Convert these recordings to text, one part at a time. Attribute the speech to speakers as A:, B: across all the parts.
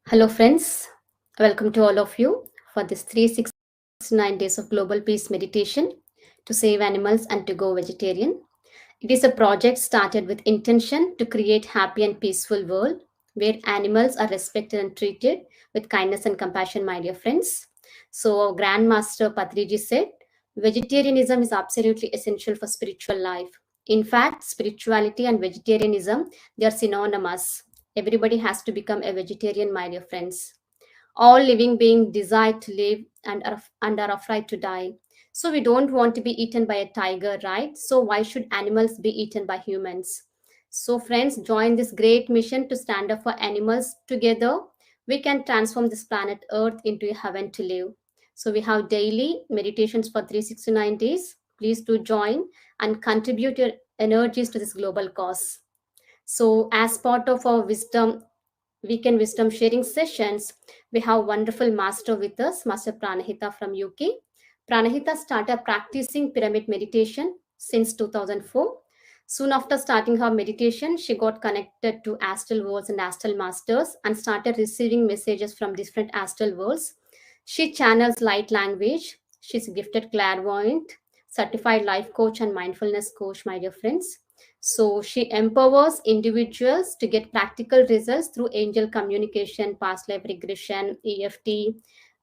A: Hello, friends. Welcome to all of you for this 369 days of global peace meditation to save animals and to go vegetarian. It is a project started with intention to create happy and peaceful world where animals are respected and treated with kindness and compassion, my dear friends. So, Grandmaster Patriji said, vegetarianism is absolutely essential for spiritual life. In fact, spirituality and vegetarianism, they are synonymous. Everybody has to become a vegetarian, my dear friends. All living beings desire to live and are afraid to die. So we don't want to be eaten by a tiger, right? So why should animals be eaten by humans? So friends, join this great mission to stand up for animals. Together we can transform this planet Earth into a heaven to live. So we have daily meditations for 369 days. Please do join and contribute your energies to this global cause. So, as part of our weekend wisdom sharing sessions, we have wonderful master with us, Master Pranahita from UK. Pranahita started practicing pyramid meditation since 2004. Soon after starting her meditation, she got connected to astral worlds and astral masters and started receiving messages from different astral worlds. She channels light language. She's a gifted clairvoyant, certified life coach, and mindfulness coach, my dear friends. So she empowers individuals to get practical results through angel communication, past life regression, EFT,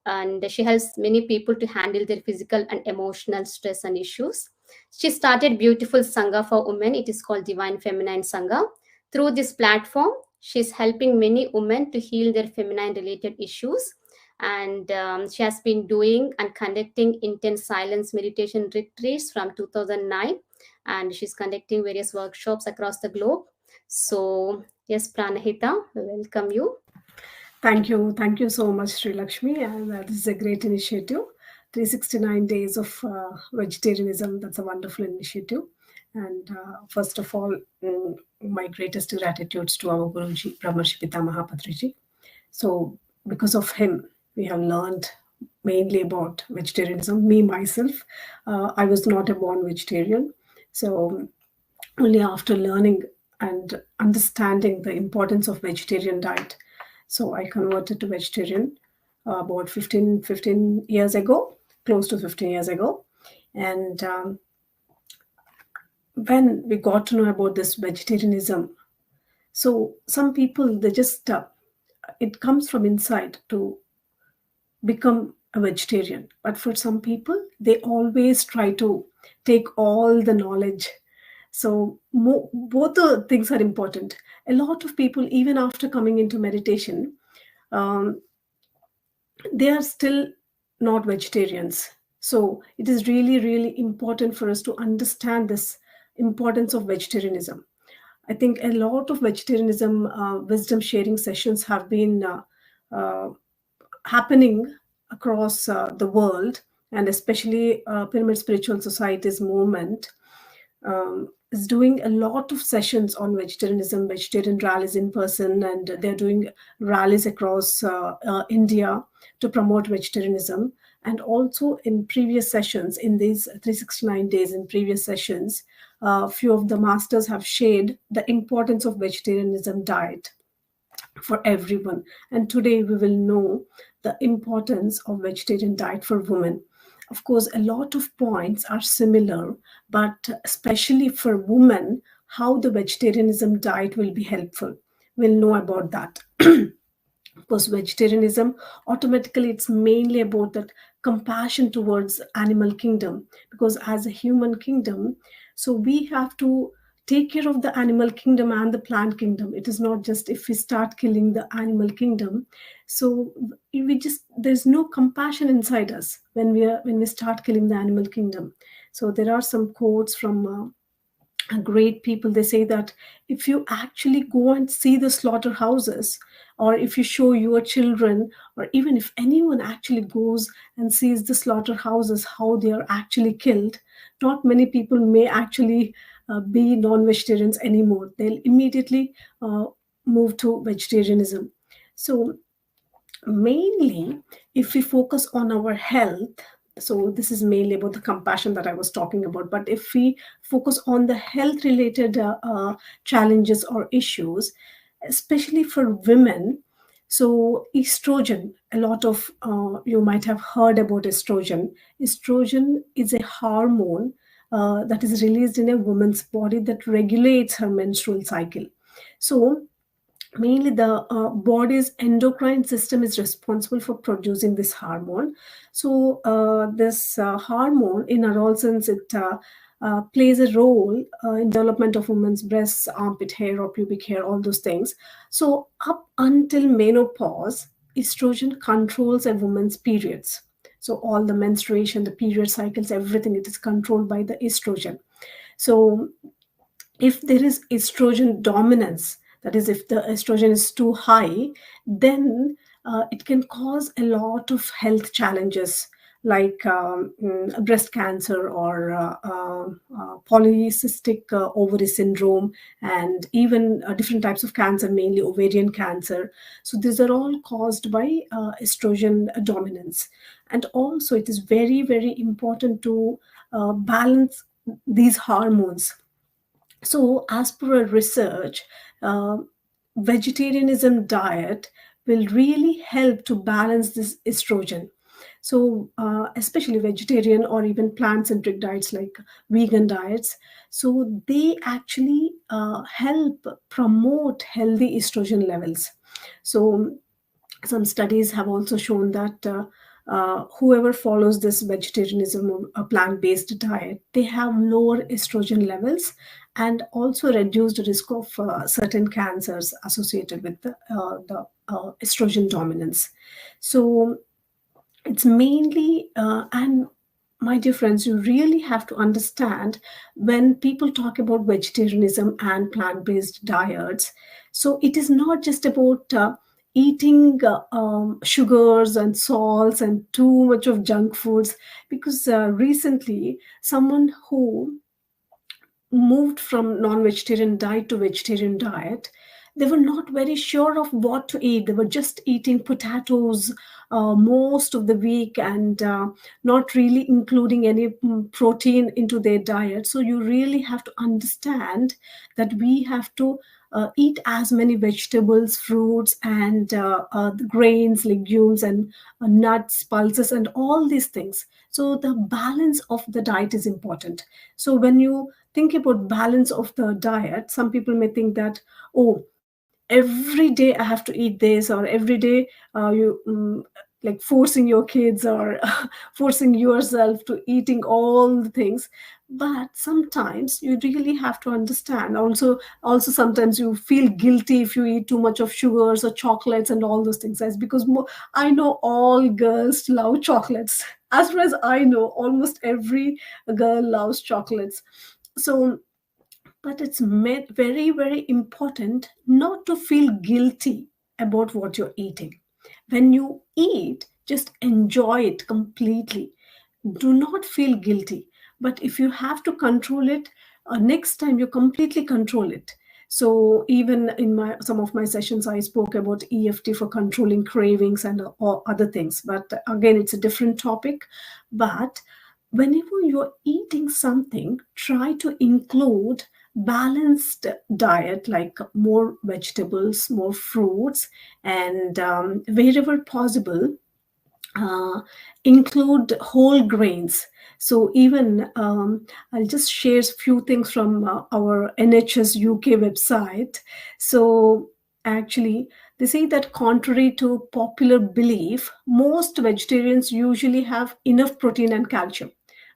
A: and she helps many people to handle their physical and emotional stress and issues. She started beautiful Sangha for women. It is called Divine Feminine Sangha. Through this platform, she's helping many women to heal their feminine related issues. And she has been doing and conducting intense silence meditation retreats from 2009, and she's conducting various workshops across the globe. So, yes, Pranahita, we welcome you.
B: Thank you. Thank you so much, Sri Lakshmi. And this is a great initiative. 369 days of vegetarianism. That's a wonderful initiative. And first of all, my greatest gratitudes to our Guruji, Brahmarshi Pitamaha Patriji. So, because of him, we have learned mainly about vegetarianism. Me, myself, I was not a born vegetarian. So, only after learning and understanding the importance of vegetarian diet, so I converted to vegetarian about 15 years ago, close to 15 years ago. And when we got to know about this vegetarianism, so some people, they just, it comes from inside to become a vegetarian. But for some people, they always try to take all the knowledge. So both the things are important. A lot of people, even after coming into meditation, um, they are still not vegetarians. So it is really, really important for us to understand this importance of vegetarianism. I think a lot of vegetarianism wisdom sharing sessions have been uh, happening across the world, and especially Pyramid Spiritual Society's movement is doing a lot of sessions on vegetarianism, vegetarian rallies in person, and they're doing rallies across India to promote vegetarianism. And also in previous sessions, in these 369 days, in previous sessions, a few of the masters have shared the importance of vegetarianism diet for everyone. And today we will know the importance of vegetarian diet for women. Of course, a lot of points are similar, but especially for women, how the vegetarianism diet will be helpful. We'll know about that. Because vegetarianism, automatically it's mainly about that compassion towards animal kingdom, because as a human kingdom, so we have to take care of the animal kingdom and the plant kingdom. It is not just if we start killing the animal kingdom, so we just, there's no compassion inside us when we start killing the animal kingdom. So there are some quotes from great people. They say that if you actually go and see the slaughterhouses, or if you show your children, or even if anyone actually goes and sees the slaughterhouses, how they are actually killed, not many people may actually be non-vegetarians anymore. They'll immediately move to vegetarianism. So mainly, if we focus on our health, so this is mainly about the compassion that I was talking about, but if we focus on the health related challenges or issues, especially for women, So estrogen, a lot of you might have heard about estrogen. Estrogen is a hormone that is released in a woman's body that regulates her menstrual cycle. So mainly the body's endocrine system is responsible for producing this hormone. So this hormone in adolescence, it plays a role in development of women's breasts, armpit hair or pubic hair, all those things. So up until menopause, estrogen controls a woman's periods. So all the menstruation, the period cycles, everything, it is controlled by the estrogen. So if there is estrogen dominance, that is, if the estrogen is too high, then it can cause a lot of health challenges like breast cancer or polycystic ovary syndrome, and even different types of cancer, mainly ovarian cancer. So these are all caused by estrogen dominance. And also, it is very, very important to balance these hormones. So, as per a research, uh, vegetarianism diet will really help to balance this estrogen. So, especially vegetarian or even plant-centric diets like vegan diets, so they actually help promote healthy estrogen levels. So, some studies have also shown that whoever follows this vegetarianism or a plant-based diet, they have lower estrogen levels and also reduced risk of certain cancers associated with the estrogen dominance. So it's mainly and my dear friends, you really have to understand when people talk about vegetarianism and plant-based diets. So it is not just about eating sugars and salts and too much of junk foods, because recently someone who moved from non-vegetarian diet to vegetarian diet, they were not very sure of what to eat. They were just eating potatoes most of the week and not really including any protein into their diet. So you really have to understand that we have to eat as many vegetables, fruits, and the grains, legumes, and nuts, pulses, and all these things. So the balance of the diet is important. So when you think about balance of the diet, some people may think that, oh, every day I have to eat this, or every day you like forcing your kids or forcing yourself to eating all the things. But sometimes you really have to understand also sometimes you feel guilty if you eat too much of sugars or chocolates and all those things. That's because I know all girls love chocolates. As far as I know, almost every girl loves chocolates. So but it's very, very important not to feel guilty about what you're eating. When you eat, just enjoy it completely. Do not feel guilty. But if you have to control it, next time you completely control it. So even in my some of my sessions, I spoke about EFT for controlling cravings and or other things. But again, it's a different topic. But whenever you're eating something, try to include balanced diet like more vegetables, more fruits, and wherever possible, uh, include whole grains. So even I'll just share a few things from our NHS UK website. So actually, they say that contrary to popular belief, most vegetarians usually have enough protein and calcium,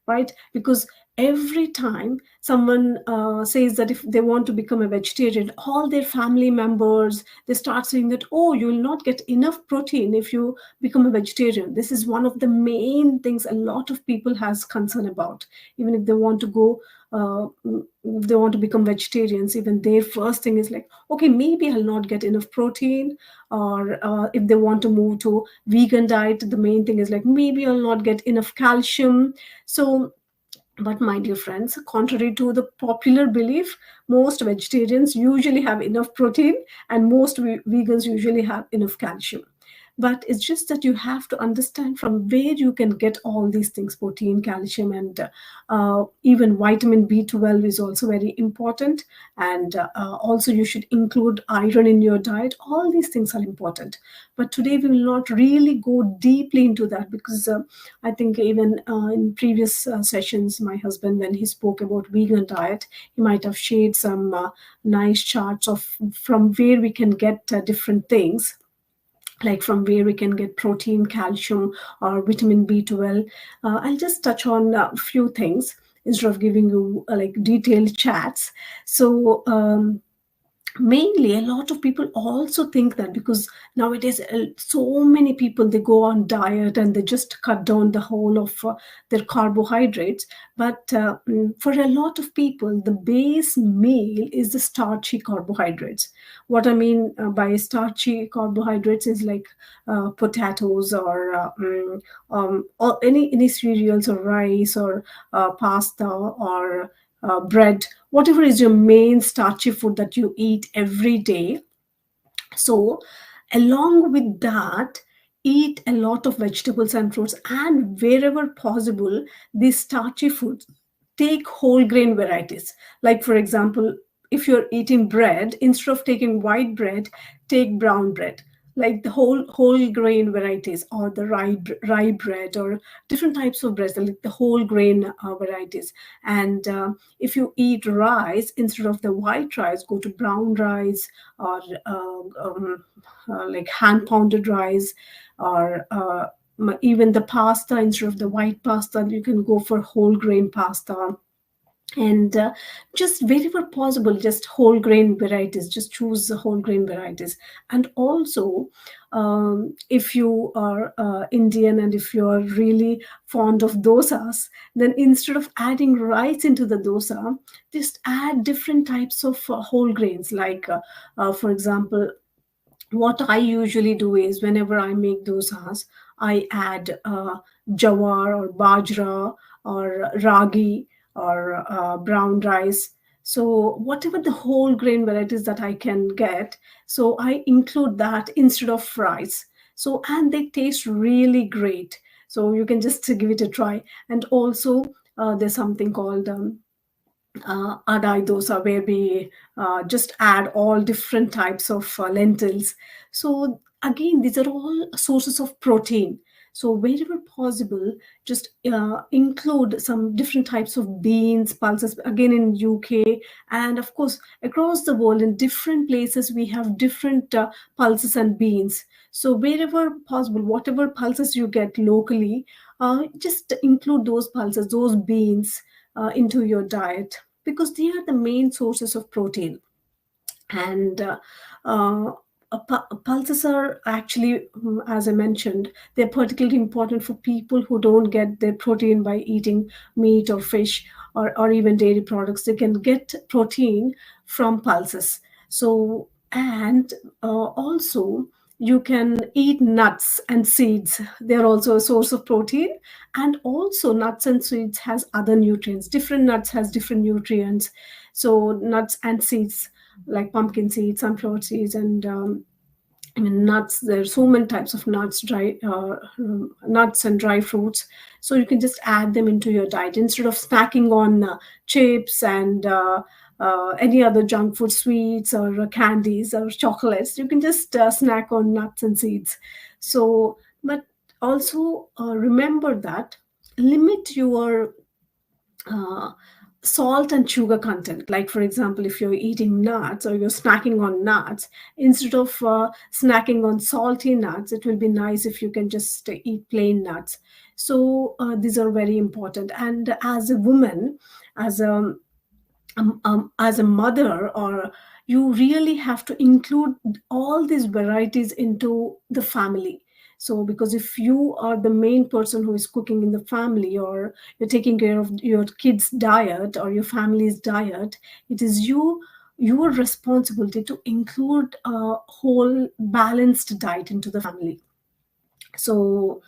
B: right? Because every time someone says that if they want to become a vegetarian, all their family members, they start saying that, oh, you will not get enough protein if you become a vegetarian. This is one of the main things a lot of people has concern about. Even if they want to go they want to become vegetarians, even their first thing is like, okay, maybe I'll not get enough protein. Or if they want to move to vegan diet, the main thing is like, maybe I'll not get enough calcium. So but my dear friends, contrary to the popular belief, most vegetarians usually have enough protein and most vegans usually have enough calcium. but it's just that you have to understand from where you can get all these things: protein, calcium, and even vitamin B12 is also very important. And also you should include iron in your diet. All these things are important, but today we will not really go deeply into that, because I think even in previous sessions, my husband, when he spoke about vegan diet, he might have shared some nice charts of from where we can get different things, like from where we can get protein, calcium, or vitamin B12. I'll just touch on a few things instead of giving you like detailed chats. So mainly, a lot of people also think that because nowadays so many people, they go on diet and they just cut down the whole of their carbohydrates. But for a lot of people, the base meal is the starchy carbohydrates. What I mean by starchy carbohydrates is like potatoes, or any cereals, or rice, or pasta, or bread, whatever is your main starchy food that you eat every day. So, along with that, eat a lot of vegetables and fruits, and wherever possible, these starchy foods, take whole grain varieties. Like, for example, if you're eating bread, instead of taking white bread, take brown bread. Like the whole grain varieties, or the rye bread, or different types of breads, like the whole grain varieties. And if you eat rice, instead of the white rice, go to brown rice, or like hand pounded rice, or even the pasta, instead of the white pasta, you can go for whole grain pasta. And just wherever possible, just whole grain varieties, just choose the whole grain varieties. And also, if you are Indian, and if you are really fond of dosas, then instead of adding rice into the dosa, just add different types of whole grains. Like for example, what I usually do is, whenever I make dosas, I add jawar, or bajra, or ragi, or brown rice. So whatever the whole grain varieties that I can get, so I include that instead of rice. So, and they taste really great. So you can just give it a try. And also there's something called adai dosa, where we just add all different types of lentils. So again, these are all sources of protein. So wherever possible, just include some different types of beans, pulses. Again, in UK, and of course across the world, in different places, we have different pulses and beans. So wherever possible, whatever pulses you get locally, just include those pulses, those beans into your diet, because they are the main sources of protein. And uh, pulses are actually, as I mentioned, they're particularly important for people who don't get their protein by eating meat or fish, or even dairy products. They can get protein from pulses. So, and also, you can eat nuts and seeds. They're also a source of protein. And also, nuts and seeds has other nutrients. Different nuts has different nutrients. So nuts and seeds, like pumpkin seeds, sunflower seeds, and I mean nuts. There's so many types of nuts, dry nuts and dry fruits. So you can just add them into your diet instead of snacking on chips and any other junk food, sweets, or candies, or chocolates. You can just snack on nuts and seeds. So, but also remember that limit your uh, salt and sugar content. Like, for example, if you're eating nuts, or you're snacking on nuts, instead of snacking on salty nuts, it will be nice if you can just eat plain nuts. So these are very important. And as a woman, as a as a mother, or you really have to include all these varieties into the family. So because if you are the main person who is cooking in the family, or you're taking care of your kids diet or your family's diet, it is your responsibility to include a whole balanced diet into the family. So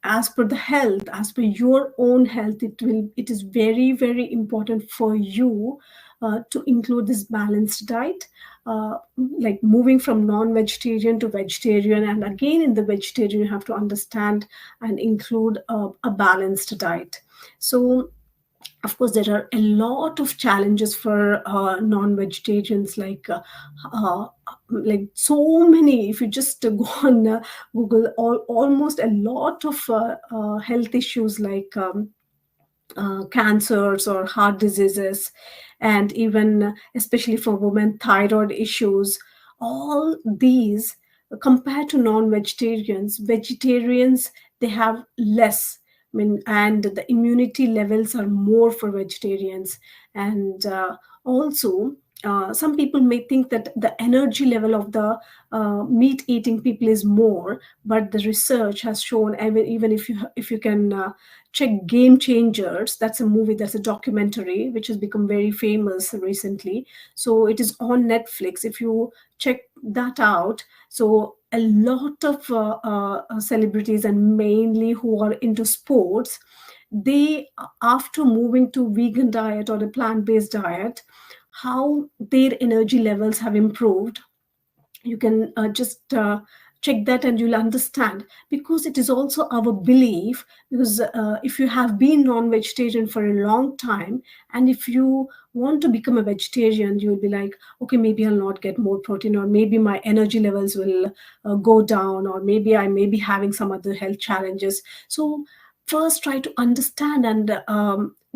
B: as per the health, as per your own health, it is very very important for you to include this balanced diet. like moving from non-vegetarian to vegetarian, and again in the vegetarian you have to understand and include a balanced diet. So of course there are a lot of challenges for non-vegetarians, like so many. If you just go on Google, almost a lot of health issues, like cancers or heart diseases, and even especially for women, thyroid issues. All these, compared to non-vegetarians, vegetarians, they have less. I mean, and the immunity levels are more for vegetarians. And also, some people may think that the energy level of the meat eating people is more, but the research has shown, even if you can check Game Changers, that's a movie, that's a documentary which has become very famous recently. So it is on Netflix. If you check that out, so a lot of celebrities, and mainly who are into sports, they, after moving to vegan diet or a plant-based diet, how their energy levels have improved. You can just check that and you'll understand, because it is also our belief. Because if you have been non-vegetarian for a long time, and if you want to become a vegetarian, you'll be like, okay, maybe I'll not get more protein, or maybe my energy levels will go down, or maybe I may be having some other health challenges. So first try to understand and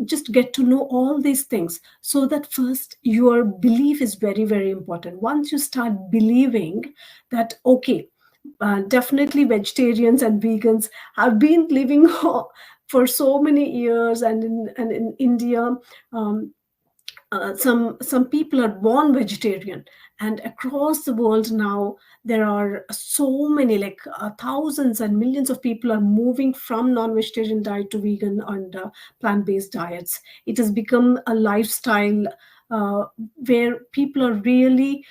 B: just get to know all these things, so that first your belief is very, very important. Once you start believing that, okay, definitely vegetarians and vegans have been living for so many years, and in India, um, some people are born vegetarian, and across the world now there are so many, like thousands and millions of people are moving from non-vegetarian diet to vegan and plant-based diets. It has become a lifestyle uh, where people are really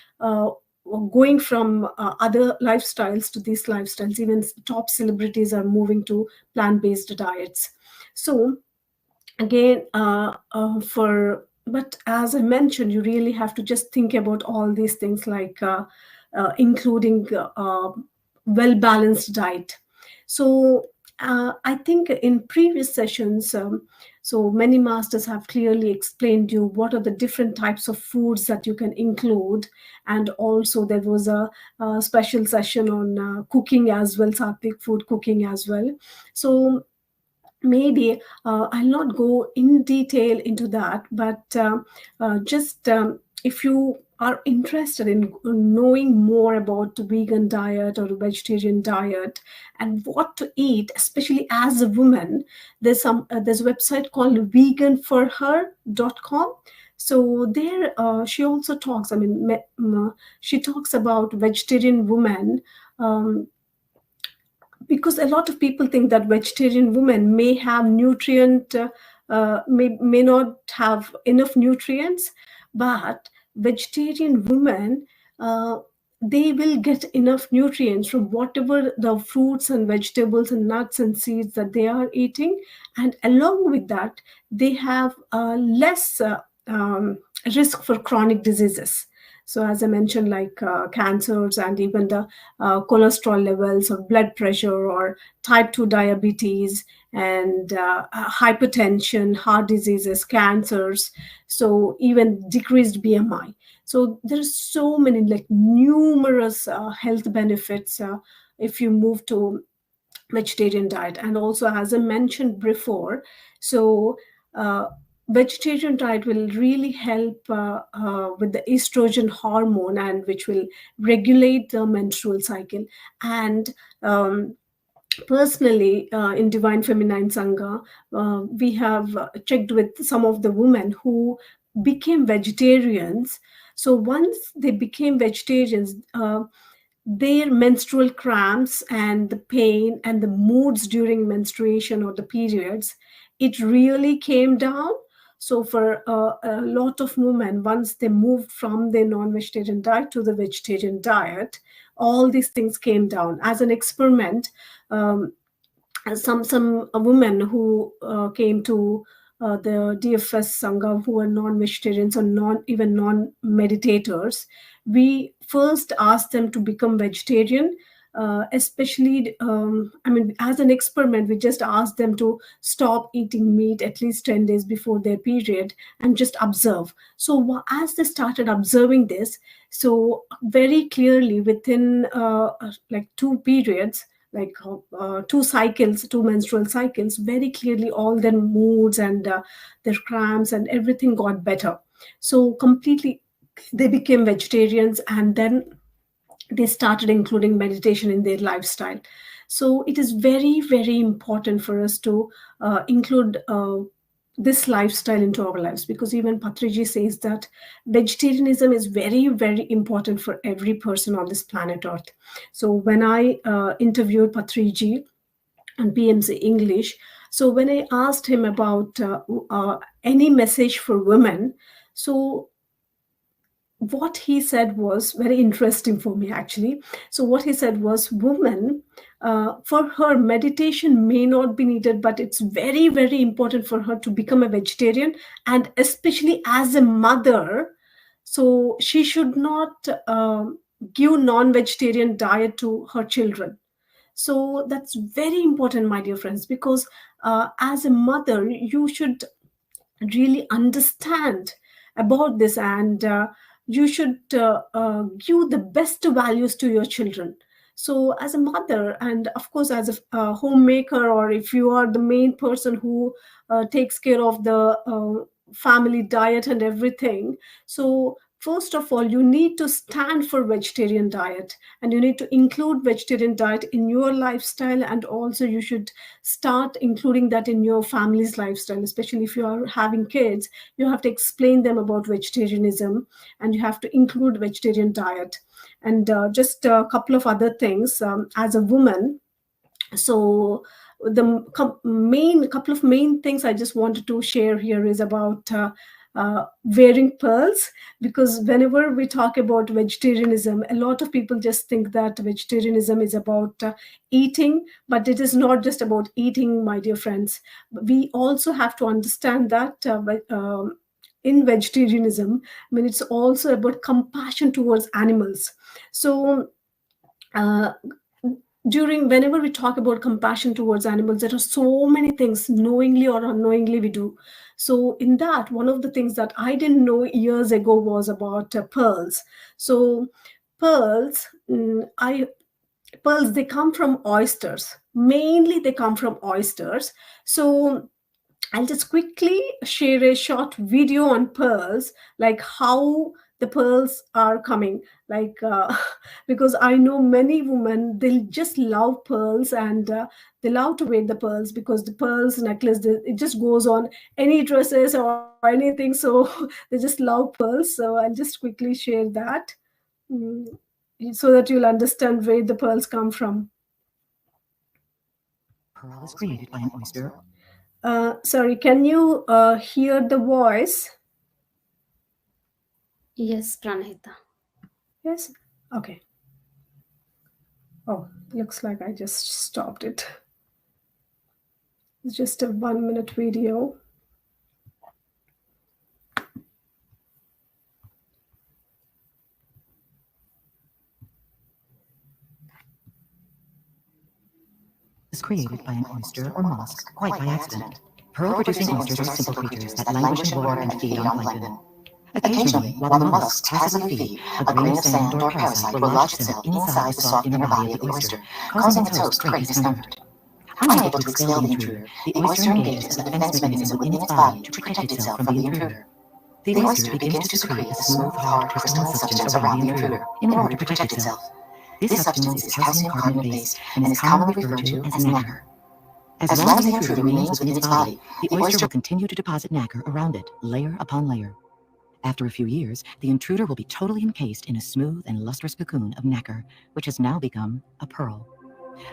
B: going from other lifestyles to these lifestyles. Even top celebrities are moving to plant-based diets. So again, for but as I mentioned, you really have to just think about all these things, like including well balanced diet. So I think in previous sessions, so many masters have clearly explained you what are the different types of foods that you can include. And also there was a special session on cooking as well, sattvic food cooking as well. So maybe I'll not go in detail into that, but just if you are interested in knowing more about the vegan diet or the vegetarian diet and what to eat, especially as a woman, there's a website called veganforher.com. So there she also talks, she talks about vegetarian women, um, because a lot of people think that vegetarian women may have may not have enough nutrients, but vegetarian women, uh, they will get enough nutrients from whatever the fruits and vegetables and nuts and seeds that they are eating. And along with that, they have less risk for chronic diseases. So as I mentioned, like cancers, and even the cholesterol levels or blood pressure or type 2 diabetes, and hypertension, heart diseases, cancers. So even decreased BMI. So there's so many, like numerous health benefits if you move to vegetarian diet. And also, as I mentioned before, so uh, vegetarian diet will really help with the estrogen hormone, and which will regulate the menstrual cycle. And personally, in Divine Feminine Sangha, we have checked with some of the women who became vegetarians. So once they became vegetarians, their menstrual cramps and the pain and the moods during menstruation or the periods, it really came down. So for a lot of women, once they moved from their non-vegetarian diet to the vegetarian diet, all these things came down. As an experiment, um, some women who came to the DFS Sangha, who were non-vegetarians or non even non-meditators, we first ask them to become vegetarian. Especially, I mean, as an experiment, we just asked them to stop eating meat at least 10 days before their period and just observe. So, as they started observing this, so very clearly within like 2 periods, like 2 cycles, 2 menstrual cycles, very clearly all their moods and their cramps and everything got better. So, completely, they became vegetarians, and then they started including meditation in their lifestyle. So it is very, very important for us to include this lifestyle into our lives, because even Patriji says that vegetarianism is very, very important for every person on this planet Earth. So when I interviewed Patriji on PMC English, so when I asked him about any message for women, so what he said was very interesting for me, actually. So what he said was, woman, for her, meditation may not be needed, but it's very, very important for her to become a vegetarian, and especially as a mother, so she should not give non-vegetarian diet to her children. So that's very important, my dear friends, because as a mother, you should really understand about this, and you should give the best values to your children. So as a mother, and of course as a homemaker, or if you are the main person who takes care of the family diet and everything, so first of all you need to stand for vegetarian diet, and you need to include vegetarian diet in your lifestyle, and also you should start including that in your family's lifestyle. Especially if you are having kids, you have to explain them about vegetarianism, and you have to include vegetarian diet. And just a couple of other things, as a woman, so the main couple of main things I just wanted to share here is about wearing pearls, because whenever we talk about vegetarianism, a lot of people just think that vegetarianism is about eating, but it is not just about eating, my dear friends. We also have to understand that in vegetarianism, I mean, it's also about compassion towards animals. So uh, during whenever we talk about compassion towards animals, there are so many things, knowingly or unknowingly, we do. So in that, one of the things that I didn't know years ago was about pearls. So pearls, I pearls, they come from oysters. Mainly they come from oysters. So I'll just quickly share a short video on pearls, like how the pearls are coming. Like, because I know many women, they'll just love pearls, and they love to wear the pearls, because the pearls necklace, it just goes on any dresses or anything. So they just love pearls. So I'll just quickly share that, mm, so that you'll understand where the pearls come from.
C: Pearl is created by an oyster.
B: Sorry, can you hear the voice?
A: Yes, Pranahita.
B: Yes? Okay. Oh, looks like I just stopped it. It's just a 1 minute video.
C: Is created by an oyster or mollusk quite by accident. Pearl-producing oysters are simple creatures that languish in water and feed on plankton. Occasionally, while the mollusks passively feed, a grain of sand or parasite will lodge itself inside the soft inner body of the oyster, causing its host great discomfort. Unable to expel the intruder, the oyster engages a defense mechanism within its body to protect itself from the intruder. The oyster begins to secrete a smooth, hard, crystalline substance around the intruder in order to protect itself. This substance is calcium carbonate-based and is commonly referred to as nacre. As long as the intruder remains within its body, the oyster will continue to deposit nacre around it, layer upon layer. After a few years, the intruder will be totally encased in a smooth and lustrous cocoon of nacre, which has now become a pearl.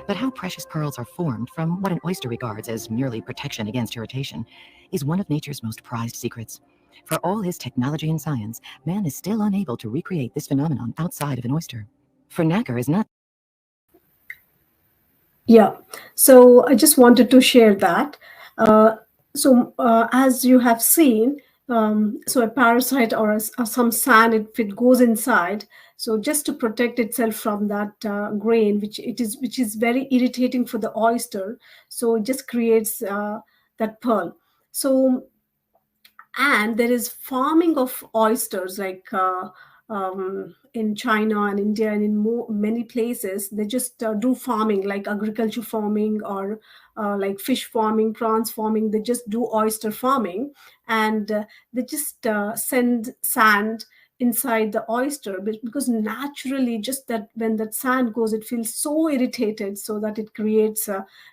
C: But how precious pearls are formed from what an oyster regards as merely protection against irritation is one of nature's most prized secrets. For all his technology and science, man is still unable to recreate this phenomenon outside of an oyster. For nacre is not...
B: Yeah. So I just wanted to share that. As you have seen, So a parasite or, or some sand, if it goes inside, so just to protect itself from that grain, which is very irritating for the oyster, so it just creates that pearl. So, and there is farming of oysters, like in China and India and in many places they just do farming, like agriculture farming, or like fish farming, prawns farming. They just do oyster farming, and they just send sand inside the oyster, because naturally, just that when that sand goes, it feels so irritated, so that it creates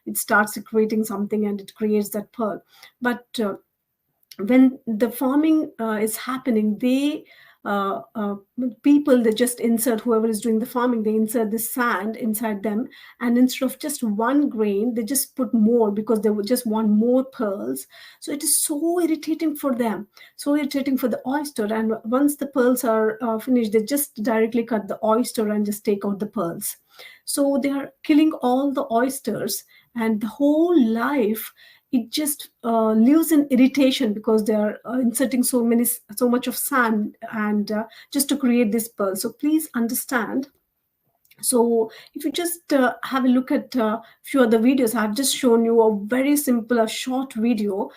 B: it starts creating something, and it creates that pearl. But when the farming is happening, they people, they just insert, whoever is doing the farming, they insert the sand inside them, and instead of just one grain, they just put more, because they would just want more pearls. So it is so irritating for them, so irritating for the oyster. And once the pearls are finished, they just directly cut the oyster and just take out the pearls. So they are killing all the oysters, and the whole life, it just lives in irritation, because they are inserting so much of sand, and just to create this pearl. So please understand. So if you just have a look at a few other videos, I've just shown you a very simple, a short video,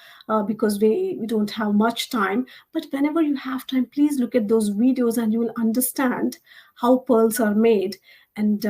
B: because we don't have much time. But whenever you have time, please look at those videos, and you will understand how pearls are made. And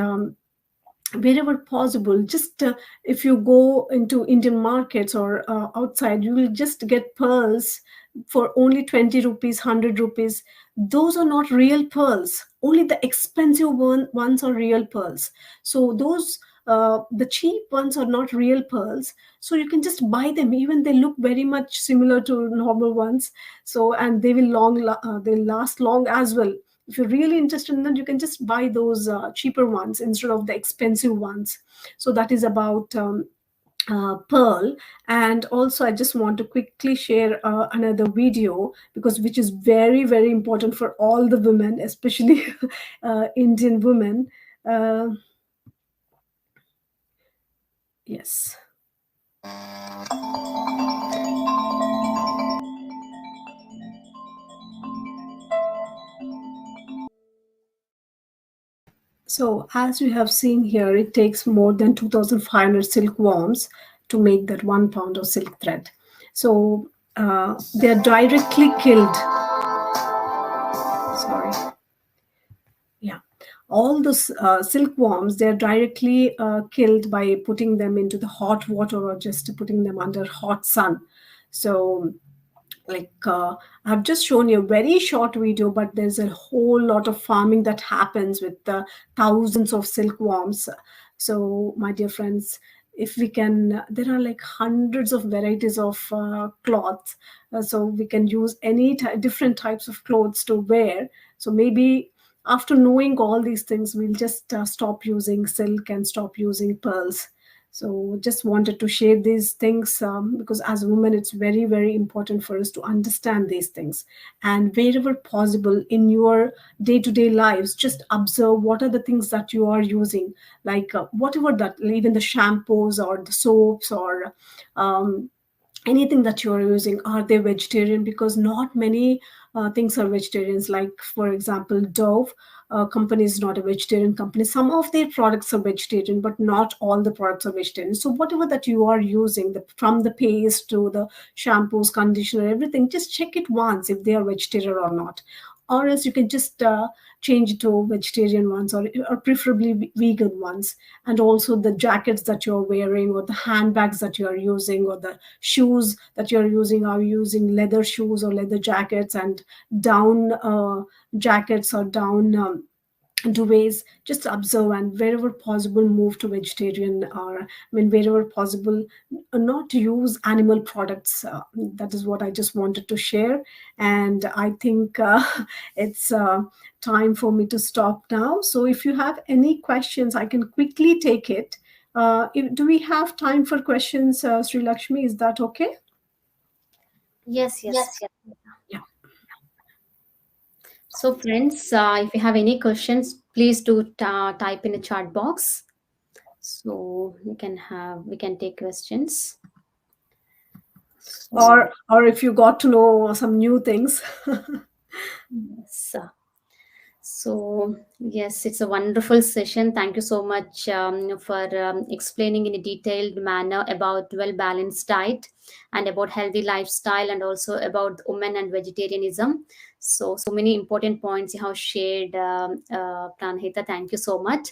B: wherever possible, just if you go into Indian markets or outside, you will just get pearls for only 20 rupees, 100 rupees. Those are not real pearls. Only the expensive ones are real pearls. So those the cheap ones are not real pearls, so you can just buy them. Even they look very much similar to normal ones, so, and they will they'll last long as well. If you're really interested in that, you can just buy those cheaper ones instead of the expensive ones. So that is about pearl. And also, I just want to quickly share another video, because which is very, very important for all the women, especially Indian women. uh, yes. So as you have seen here, it takes more than 2,500 silkworms to make that 1 pound of silk thread. So they are directly killed. Sorry. Yeah. All those silkworms, they're directly killed by putting them into the hot water, or just putting them under hot sun. So, like, I've just shown you a very short video, but there's a whole lot of farming that happens with thousands of silkworms. So my dear friends, if we can, there are like hundreds of varieties of cloths, so we can use any different types of clothes to wear. So maybe after knowing all these things, we'll just stop using silk and stop using pearls. So just wanted to share these things, because as a woman, it's very, very important for us to understand these things. And wherever possible in your day-to-day lives, just observe what are the things that you are using, like whatever that, even the shampoos or the soaps, or um, anything that you're using, are they vegetarian? Because not many things are vegetarians. Like, for example, Dove company is not a vegetarian company. Some of their products are vegetarian, but not all the products are vegetarian. So whatever that you are using, from the paste to the shampoos, conditioner, everything, just check it once if they are vegetarian or not. Or else you can just change it to vegetarian ones, or preferably vegan ones. And also the jackets that you're wearing, or the handbags that you're using, or the shoes that you're using, are you using leather shoes or leather jackets, and down jackets, or down duvets? Just observe, and wherever possible, move to vegetarian, or, I mean, wherever possible, not to use animal products. That is what I just wanted to share. And I think it's time for me to stop now. So if you have any questions, I can quickly take it. Do we have time for questions, Sri Lakshmi? Is that okay?
A: Yes, yes.
B: Yeah.
A: So, friends, if you have any questions, please do type in the chat box. So we can take questions.
B: or if you got to know some new things.
A: Yes. So, yes, it's a wonderful session. Thank you so much for explaining in a detailed manner about well balanced diet and about healthy lifestyle and also about women and vegetarianism. So many important points you have shared, Pranahita. Thank you so much.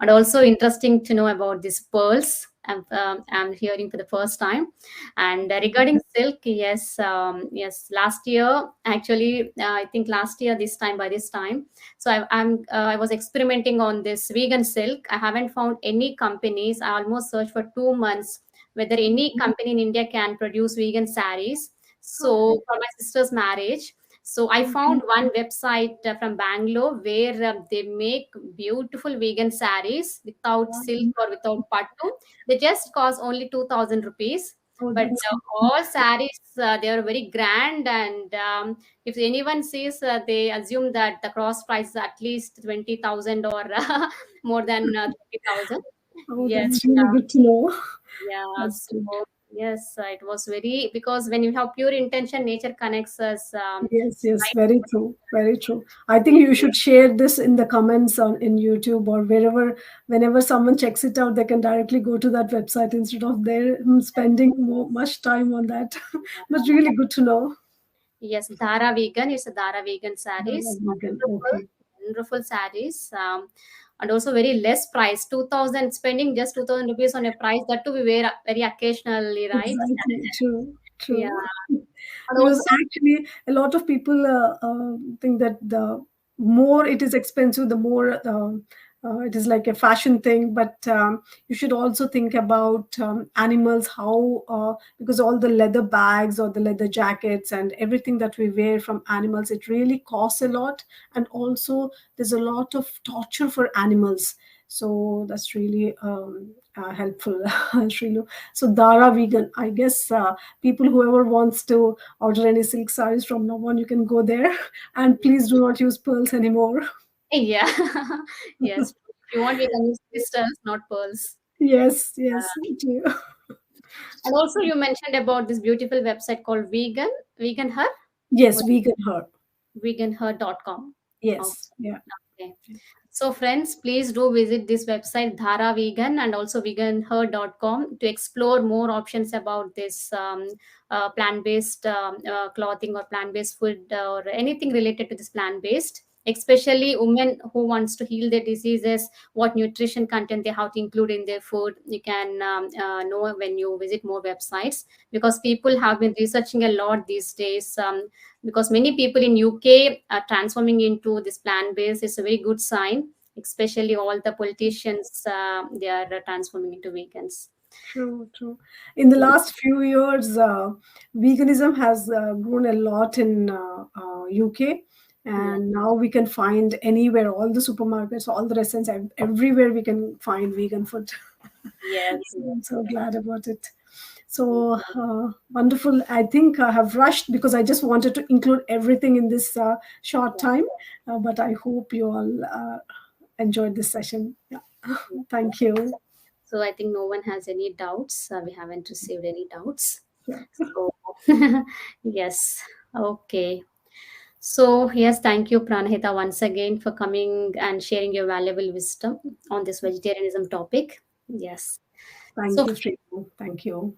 A: And also interesting to know about these pearls. I'm hearing for the first time. And regarding silk, yes, yes, last year, actually, I think last year, this time, by this time, so I was experimenting on this vegan silk. I haven't found any companies. I almost searched for 2 months whether any company in India can produce vegan saris.
B: Okay.
A: So for my sister's marriage, so I found one website from Bangalore where they make beautiful vegan saris without silk or without pattu. They just cost only 2,000 rupees.
B: Oh,
A: But
B: that's
A: all saris, they are very grand, and if anyone sees, they assume that the cross price is at least 20,000 or more than 20,000.
B: oh,
A: Yes,
B: that's really good to know.
A: yeah.
B: That's
A: So
B: good.
A: yes, it was very, because when you have pure intention, nature connects us.
B: Yes, yes,
A: Right.
B: very true, very true. I think you should share this in the comments on in YouTube or wherever. Whenever someone checks it out, they can directly go to that website instead of their spending much time on that. But really good to know.
A: Yes, Dhara Vegan. It's a Dhara Vegan
B: Yeah,
A: sarees.
B: vegan.
A: Wonderful,
B: Okay.
A: wonderful sarees. And also very less price. 2,000, spending just 2,000 rupees on a price that to be very occasionally, right?
B: Exactly. True.
A: Yeah.
B: True.
A: And
B: Because
A: also,
B: actually, a lot of people think that the more it is expensive, the more it is like a fashion thing. But you should also think about animals, how because all the leather bags or the leather jackets and everything that we wear from animals, it really costs a lot, and also there's a lot of torture for animals. So that's really helpful, Shrilu. So Dara vegan, I guess people whoever wants to order any silk sarees from now on, you can go there. And please do not use pearls anymore.
A: yeah. Yes. If you want, we can use crystals, not pearls.
B: Yes, yes. Too.
A: And also, you mentioned about this beautiful website called Vegan Her,
B: Yes,
A: or
B: vegan her.
A: veganher.com.
B: Yes, yeah.
A: Okay. So, friends, please do visit this website, Dhara Vegan, and also veganher.com to explore more options about this plant based clothing or plant based food or anything related to this plant based. Especially women who wants to heal their diseases, what nutrition content they have to include in their food. You can know when you visit more websites, because people have been researching a lot these days. Because many people in UK are transforming into this plant based. It's a very good sign, especially all the politicians, they are transforming into vegans.
B: True, true. In the last few years, veganism has grown a lot in UK,
A: Yeah.
B: and now we can find anywhere, all the supermarkets, all the restaurants, everywhere we can find vegan food.
A: Yes.
B: So I'm so glad about it. So wonderful. I think I have rushed because I just wanted to include everything in this short time, but I hope you all enjoyed this session. Yeah. Thank you.
A: So I think no one has any doubts. We haven't received any doubts.
B: Yeah.
A: So yes. Okay. So yes, thank you, Pranahita, once again for coming and sharing your valuable wisdom on this vegetarianism topic. Yes.
B: Thank
A: So
B: you, Sriku. Thank you.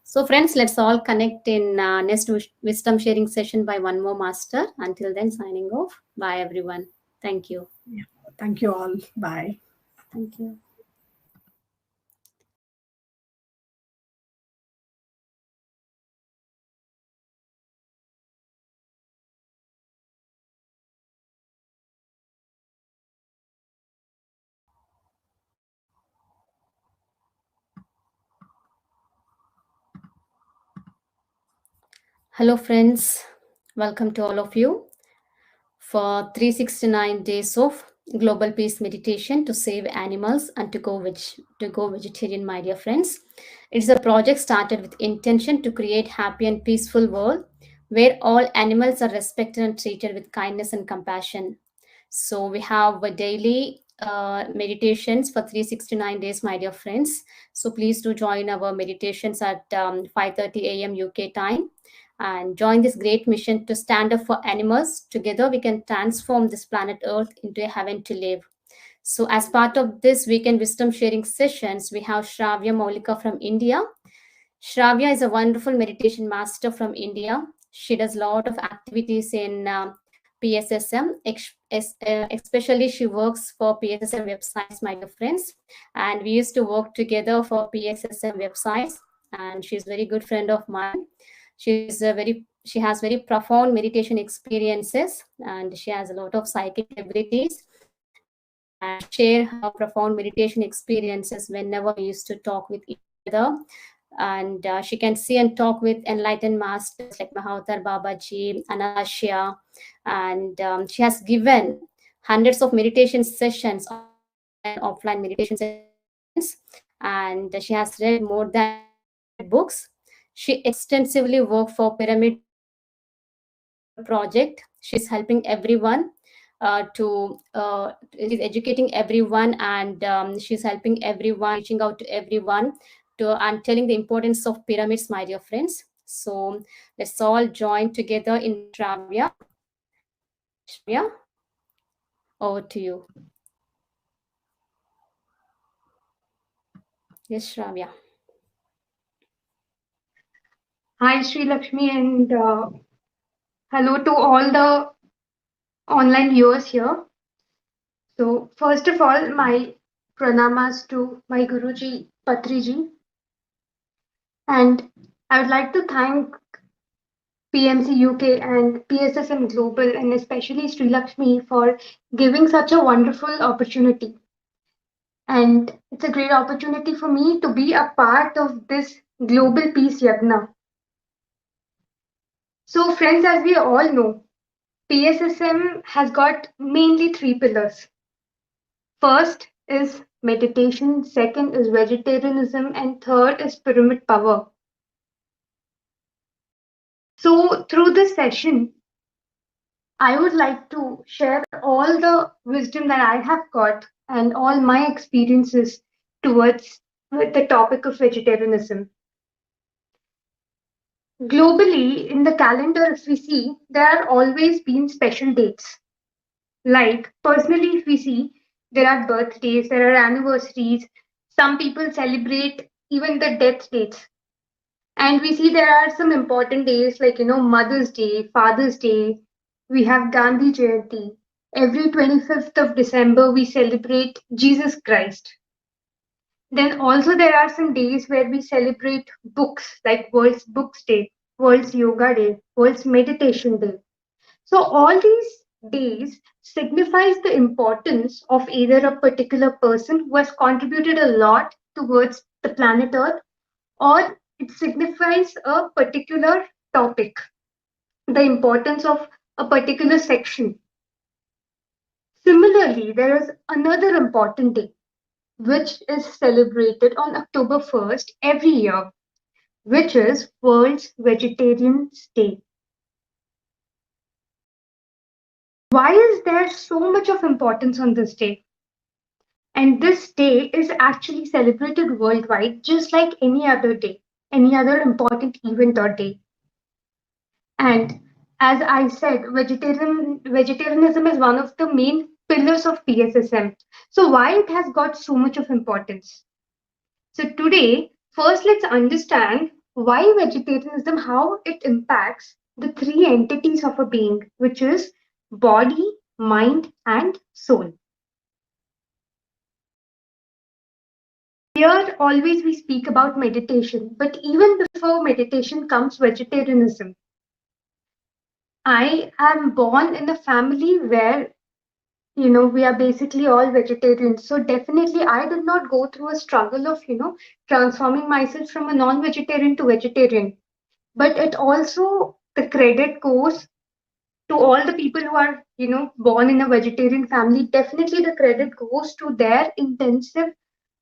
A: So, friends, let's all connect in next wisdom sharing session by one more master. Until then, signing off. Bye, everyone. Thank you.
B: Yeah. Thank you all. Bye.
A: Thank you. Hello, friends. Welcome to all of you for 369 days of global peace meditation to save animals and to go vegetarian, my dear friends. It's a project started with intention to create happy and peaceful world where all animals are respected and treated with kindness and compassion. So we have a daily meditations for 369 days, my dear friends. So please do join our meditations at 5:30 a.m. UK time and join this great mission to stand up for animals. Together, we can transform this planet Earth into a heaven to live. So, as part of this weekend wisdom sharing sessions, we have Shravia Maulika from India. Shravya is a wonderful meditation master from India. She does a lot of activities in PSSM, especially she works for PSSM websites, my dear friends. And we used to work together for PSSM websites. And she's a very good friend of mine. She has very profound meditation experiences, and she has a lot of psychic abilities. And she used to share her profound meditation experiences whenever we used to talk with each other. And she can see and talk with enlightened masters like Mahavatar Babaji, Anashya, and she has given hundreds of meditation sessions, online and offline meditation sessions, my dear friends. And she has read more than 200 books. She extensively worked for Pyramid Global Project. She's helping everyone she's educating everyone, and she's helping everyone, reaching out to everyone and telling the importance of pyramids, my dear friends. So let's all join together in Shravya. Shravya, over to you. Yes, Shravya.
D: Hi, Sri Lakshmi, and hello to all the online viewers here. So, first of all, my pranamas to my Guruji Patriji, and I would like to thank PMC UK and PSSM Global, and especially Sri Lakshmi for giving such a wonderful opportunity. And it's a great opportunity for me to be a part of this global peace yagna. So, friends, as we all know, PSSM has got mainly three pillars. First is meditation, second is vegetarianism, and third is pyramid power. So, through this session, I would like to share all the wisdom that I have got and all my experiences towards with the topic of vegetarianism. Globally, in the calendar, if we see, there are always been special dates. Like, personally, if we see, there are birthdays, there are anniversaries, some people celebrate even the death dates. And we see there are some important days like, Mother's Day, Father's Day, we have Gandhi Jayanti. Every 25th of December, we celebrate Jesus Christ. Then also there are some days where we celebrate books like World's Books Day, World's Yoga Day, World's Meditation Day. So all these days signifies the importance of either a particular person who has contributed a lot towards the planet Earth, or it signifies a particular topic, the importance of a particular section. Similarly, there is another important day which is celebrated on October 1st every year, which is World's Vegetarians Day. Why is there so much of importance on this day? And this day is actually celebrated worldwide, just like any other day, any other important event or day. And as I said, vegetarianism is one of the main pillars of PSSM. So why it has got so much of importance? So today, first let's understand why vegetarianism, how it impacts the three entities of a being, which is body, mind, and soul. Here, always we speak about meditation, but even before meditation comes vegetarianism. I am born in a family where, we are basically all vegetarians. So definitely, I did not go through a struggle of, transforming myself from a non-vegetarian to vegetarian. But it also, the credit goes to all the people who are, born in a vegetarian family. Definitely, the credit goes to their intensive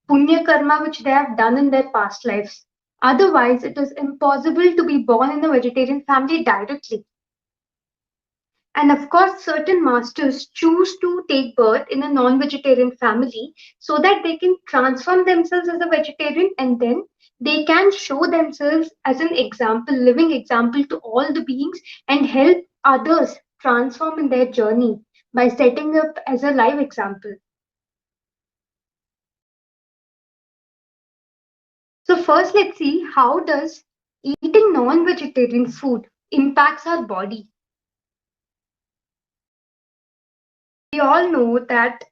D: punya karma which they have done in their past lives. Otherwise, it is impossible to be born in a vegetarian family directly. And of course, certain masters choose to take birth in a non vegetarian family so that they can transform themselves as a vegetarian, and then they can show themselves as an example, living example to all the beings, and help others transform in their journey by setting up as a live example. So first, let's see how does eating non-vegetarian food impacts our body. We all know that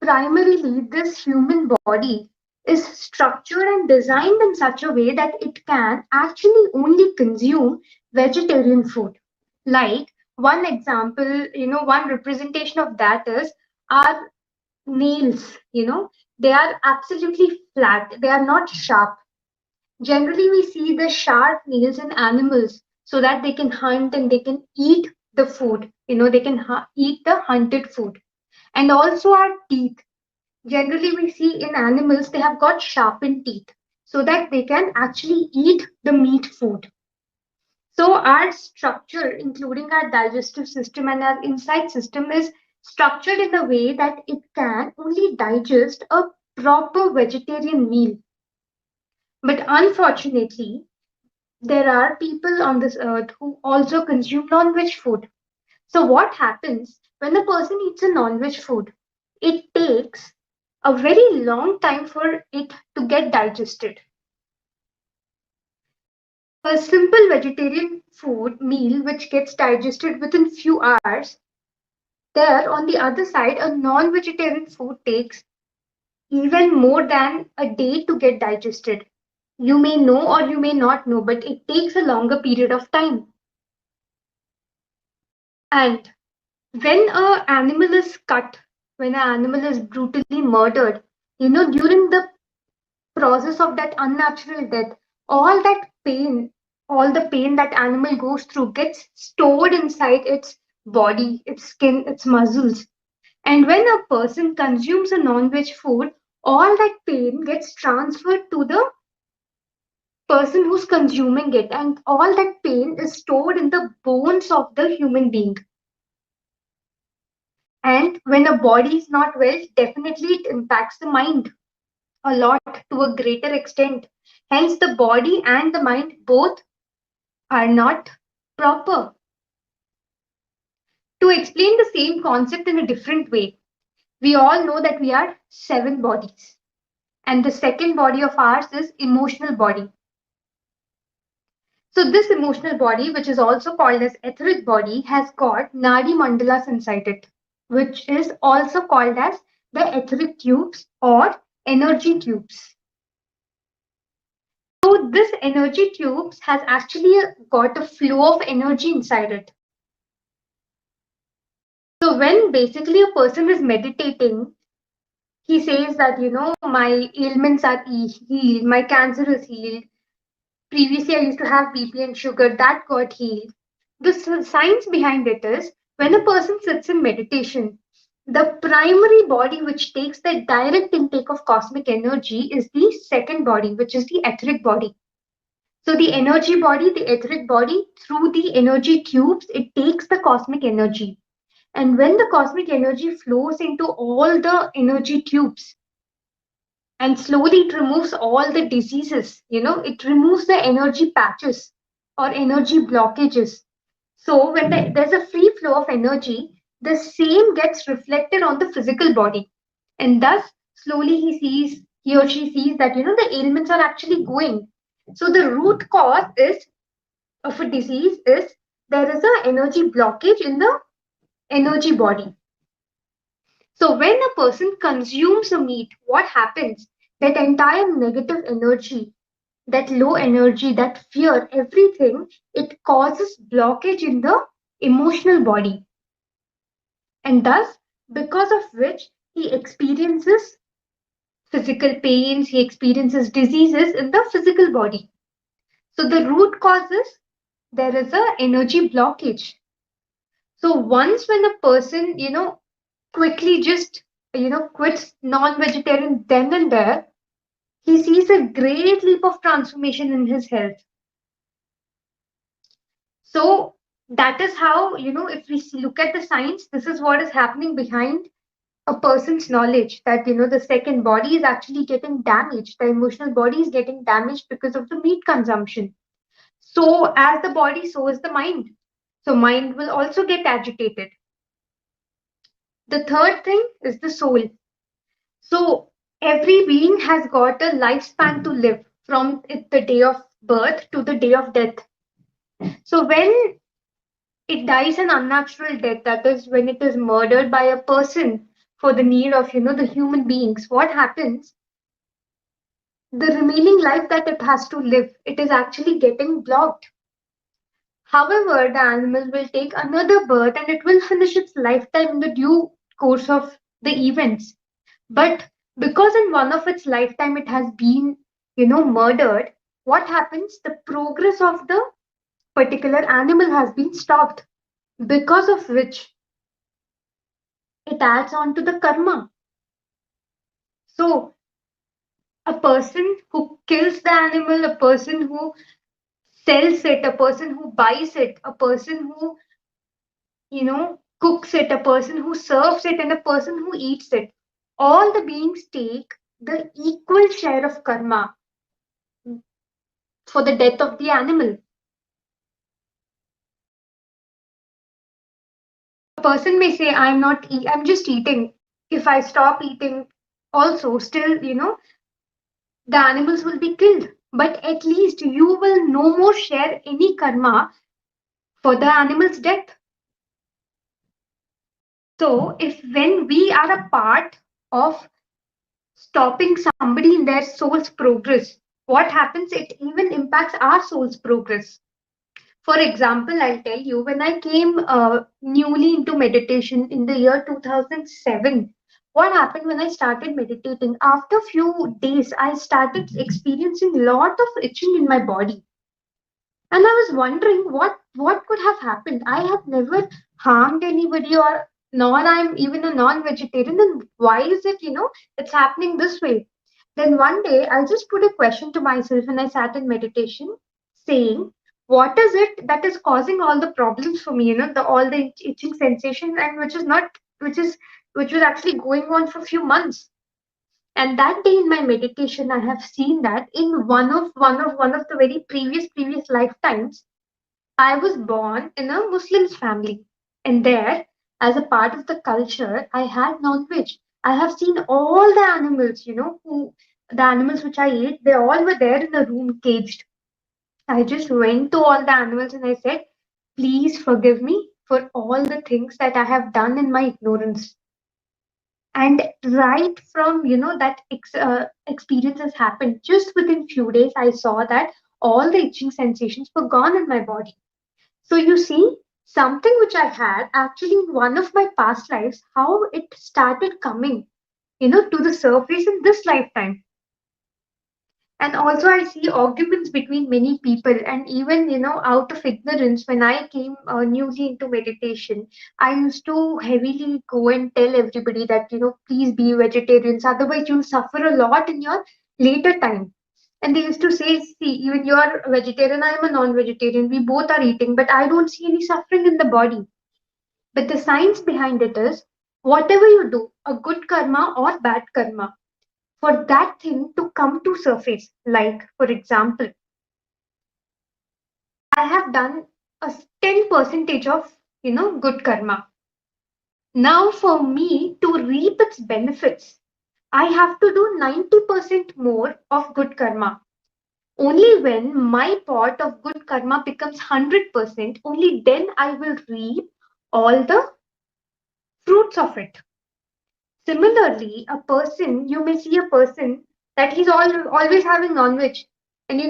D: primarily this human body is structured and designed in such a way that it can actually only consume vegetarian food. Like one example, one representation of that is our nails, they are absolutely flat, they are not sharp. Generally, we see the sharp nails in animals so that they can hunt and they can eat the food, they can eat the hunted food. And also our teeth. Generally, we see in animals they have got sharpened teeth so that they can actually eat the meat food. So, our structure, including our digestive system and our inside system, is structured in a way that it can only digest a proper vegetarian meal. But unfortunately, there are people on this earth who also consume non-veg food. So what happens when a person eats a non-veg food? It takes a very long time for it to get digested. A simple vegetarian food meal which gets digested within few hours, there on the other side, a non-vegetarian food takes even more than a day to get digested. You may know or you may not know, but it takes a longer period of time. And when an animal is cut, when an animal is brutally murdered, during the process of that unnatural death, all that pain, all the pain that animal goes through gets stored inside its body, its skin, its muscles. And when a person consumes a non-veg food, all that pain gets transferred to the person who's consuming it, and all that pain is stored in the bones of the human being. And when a body is not well, definitely it impacts the mind a lot to a greater extent. Hence, the body and the mind both are not proper. To explain the same concept in a different way, we all know that we are seven bodies. And the second body of ours is emotional body. So this emotional body, which is also called as etheric body, has got nadi mandalas inside it, which is also called as the etheric tubes or energy tubes. So this energy tubes has actually got a flow of energy inside it. So when basically a person is meditating, he says that, my ailments are healed, my cancer is healed. Previously, I used to have BP and sugar, that got healed. The science behind it is when a person sits in meditation, the primary body which takes the direct intake of cosmic energy is the second body, which is the etheric body. So the energy body, the etheric body, through the energy tubes, it takes the cosmic energy. And when the cosmic energy flows into all the energy tubes, and slowly it removes all the diseases, it removes the energy patches or energy blockages. So when there's a free flow of energy, the same gets reflected on the physical body. And thus, slowly he or she sees that, the ailments are actually going. So the root cause is of a disease is there is an energy blockage in the energy body. So when a person consumes a meat, what happens? That entire negative energy, that low energy, that fear, everything, it causes blockage in the emotional body. And thus, because of which he experiences physical pains, he experiences diseases in the physical body. So the root cause is there is a energy blockage. So once when a person, quickly just, quits non-vegetarian then and there, he sees a great leap of transformation in his health. So That is how, if we look at the science, this is what is happening behind a person's knowledge, that the second body is actually getting damaged, the emotional body is getting damaged because of the meat consumption. So as the body, so is the mind. So mind will also get agitated. The third thing is the soul. So every being has got a lifespan to live from the day of birth to the day of death. So when it dies an unnatural death, that is when it is murdered by a person for the need of the human beings, what happens? The remaining life that it has to live, it is actually getting blocked. However, the animal will take another birth and it will finish its lifetime in the due course of the events. But because in one of its lifetime it has been, murdered, what happens? The progress of the particular animal has been stopped, because of which it adds on to the karma. So a person who kills the animal, a person who sells it, a person who buys it, a person who, cooks it, a person who serves it, and a person who eats it, all the beings take the equal share of karma for the death of the animal. A person may say, I'm just eating. If I stop eating, also, still, the animals will be killed. But at least you will no more share any karma for the animal's death. So, if when we are a part of stopping somebody in their soul's progress, what happens? It even impacts our soul's progress. For example, I'll tell you, when I came newly into meditation in the year 2007, what happened when I started meditating? After few days, I started experiencing a lot of itching in my body. And I was wondering what could have happened. I have never harmed anybody, or nor I'm even a non-vegetarian. Then why is it, it's happening this way? Then one day I just put a question to myself when I sat in meditation, saying, what is it that is causing all the problems for me? All the itching sensation, and which was actually going on for a few months. And that day in my meditation, I have seen that in one of the very previous lifetimes, I was born in a Muslim's family. And there, as a part of the culture, I had non-veg. I have seen all the animals, the animals which I ate, they all were there in a room caged. I just went to all the animals and I said, please forgive me for all the things that I have done in my ignorance. And right from that experience has happened, just within few days I saw that all the itching sensations were gone in my body. So you see, something which I had actually in one of my past lives, how it started coming to the surface in this lifetime. And also I see arguments between many people, and even out of ignorance, when I came newly into meditation, I used to heavily go and tell everybody that please be vegetarians, otherwise you'll suffer a lot in your later time. And they used to say, see, even you're a vegetarian, I'm a non-vegetarian, we both are eating, but I don't see any suffering in the body. But the science behind it is, whatever you do, a good karma or bad karma, for that thing to come to surface, like for example, I have done a 10 percentage of good karma. Now for me to reap its benefits, I have to do 90% more of good karma. Only when my pot of good karma becomes 100%, only then I will reap all the fruits of it. Similarly, a person, you may see a person that he's always having non-veg. And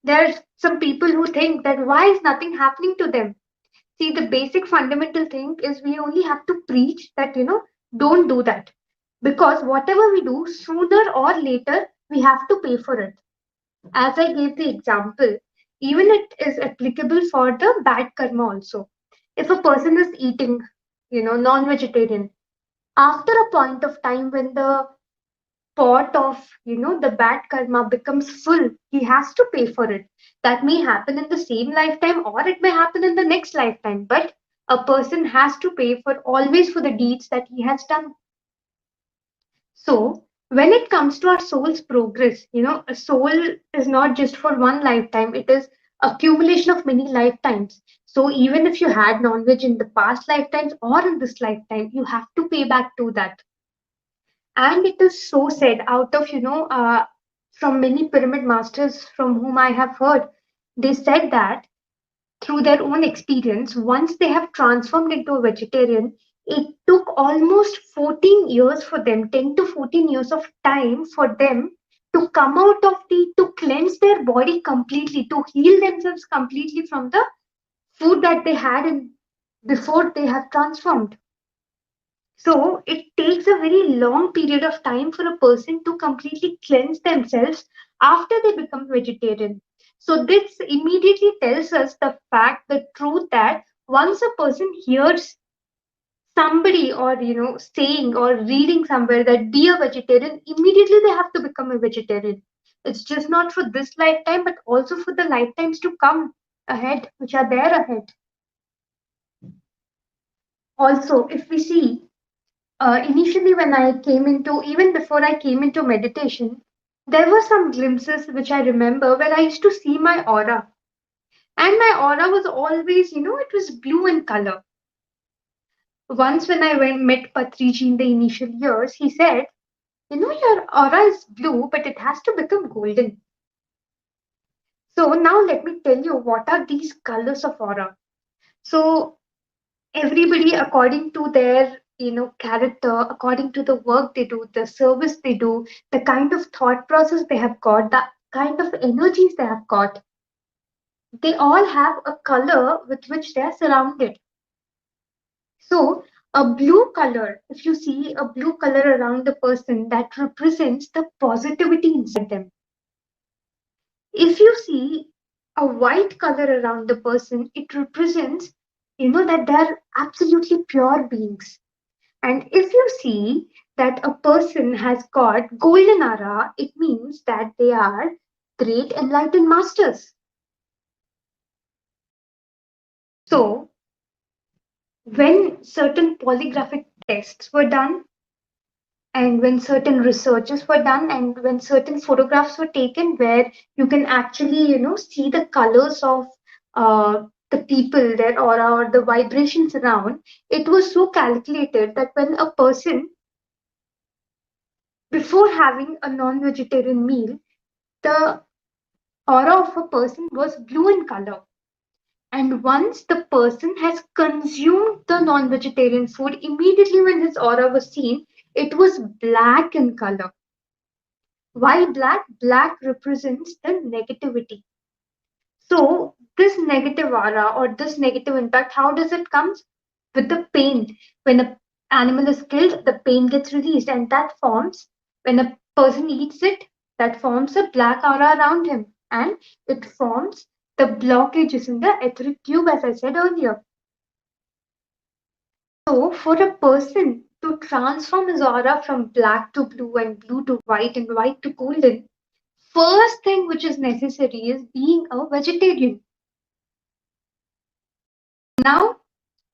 D: there's some people who think that why is nothing happening to them? See, the basic fundamental thing is we only have to preach that, don't do that. Because whatever we do, sooner or later, we have to pay for it. As I gave the example, even it is applicable for the bad karma also. If a person is eating, non-vegetarian, after a point of time when the pot of, the bad karma becomes full, he has to pay for it. That may happen in the same lifetime or it may happen in the next lifetime, but a person has to pay for always for the deeds that he has done. So, when it comes to our soul's progress, a soul is not just for one lifetime, it is accumulation of many lifetimes. So, even if you had non-veg in the past lifetimes or in this lifetime, you have to pay back to that. And it is so said out of, from many pyramid masters from whom I have heard, they said that through their own experience, once they have transformed into a vegetarian, it took almost 14 years for them, 10 to 14 years of time for them to come out of to cleanse their body completely, to heal themselves completely from the food that they had before they have transformed. So it takes a very long period of time for a person to completely cleanse themselves after they become vegetarian. So this immediately tells us the fact, the truth that once a person hears somebody or saying or reading somewhere that be a vegetarian, immediately they have to become a vegetarian. It's just not for this lifetime, but also for the lifetimes to come ahead, which are there ahead. Also, if we see, initially when I came into, even before I came into meditation, there were some glimpses which I remember where I used to see my aura. And my aura was always, it was blue in color. Once when I met Patriji in the initial years, he said, your aura is blue, but it has to become golden. So now let me tell you what are these colors of aura. So everybody according to their character, according to the work they do, the service they do, the kind of thought process they have got, the kind of energies they have got, they all have a color with which they are surrounded. So a blue color, if you see a blue color around the person, that represents the positivity inside them. If you see a white color around the person, it represents that they're absolutely pure beings. And if you see that a person has got golden aura, it means that they are great enlightened masters. So, when certain polygraphic tests were done, and when certain researches were done, and when certain photographs were taken, where you can actually, see the colors of the people, their aura, or the vibrations around, it was so calculated that when a person, before having a non-vegetarian meal, the aura of a person was blue in color. And once the person has consumed the non-vegetarian food, immediately when his aura was seen, it was black in color. Why black? Black represents the negativity. So this negative aura or this negative impact, how does it come? With the pain. When an animal is killed, the pain gets released, and that forms, when a person eats it, that forms a black aura around him, and it forms the blockages in the etheric tube, as I said earlier. So for a person to transform his aura from black to blue and blue to white and white to golden, first thing which is necessary is being a vegetarian. Now,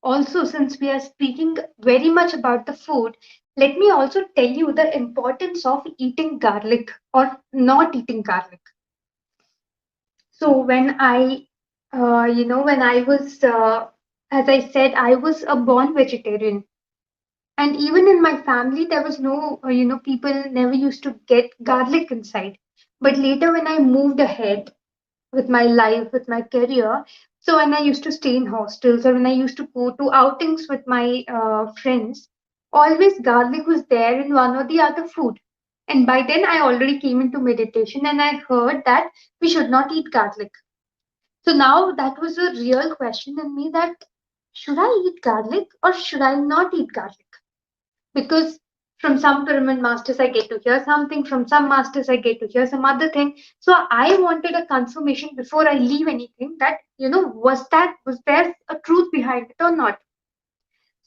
D: also, since we are speaking very much about the food, let me also tell you the importance of eating garlic or not eating garlic. So when I was, as I said, I was a born vegetarian. And even in my family, there was no, people never used to get garlic inside. But later, when I moved ahead with my life, with my career, so when I used to stay in hostels or when I used to go to outings with my friends, always garlic was there in one or the other food. And by then, I already came into meditation and I heard that we should not eat garlic. So now that was a real question in me, that should I eat garlic or should I not eat garlic? Because from some pyramid masters I get to hear something, from some masters I get to hear some other thing. So I wanted a confirmation before I leave anything, that was there a truth behind it or not.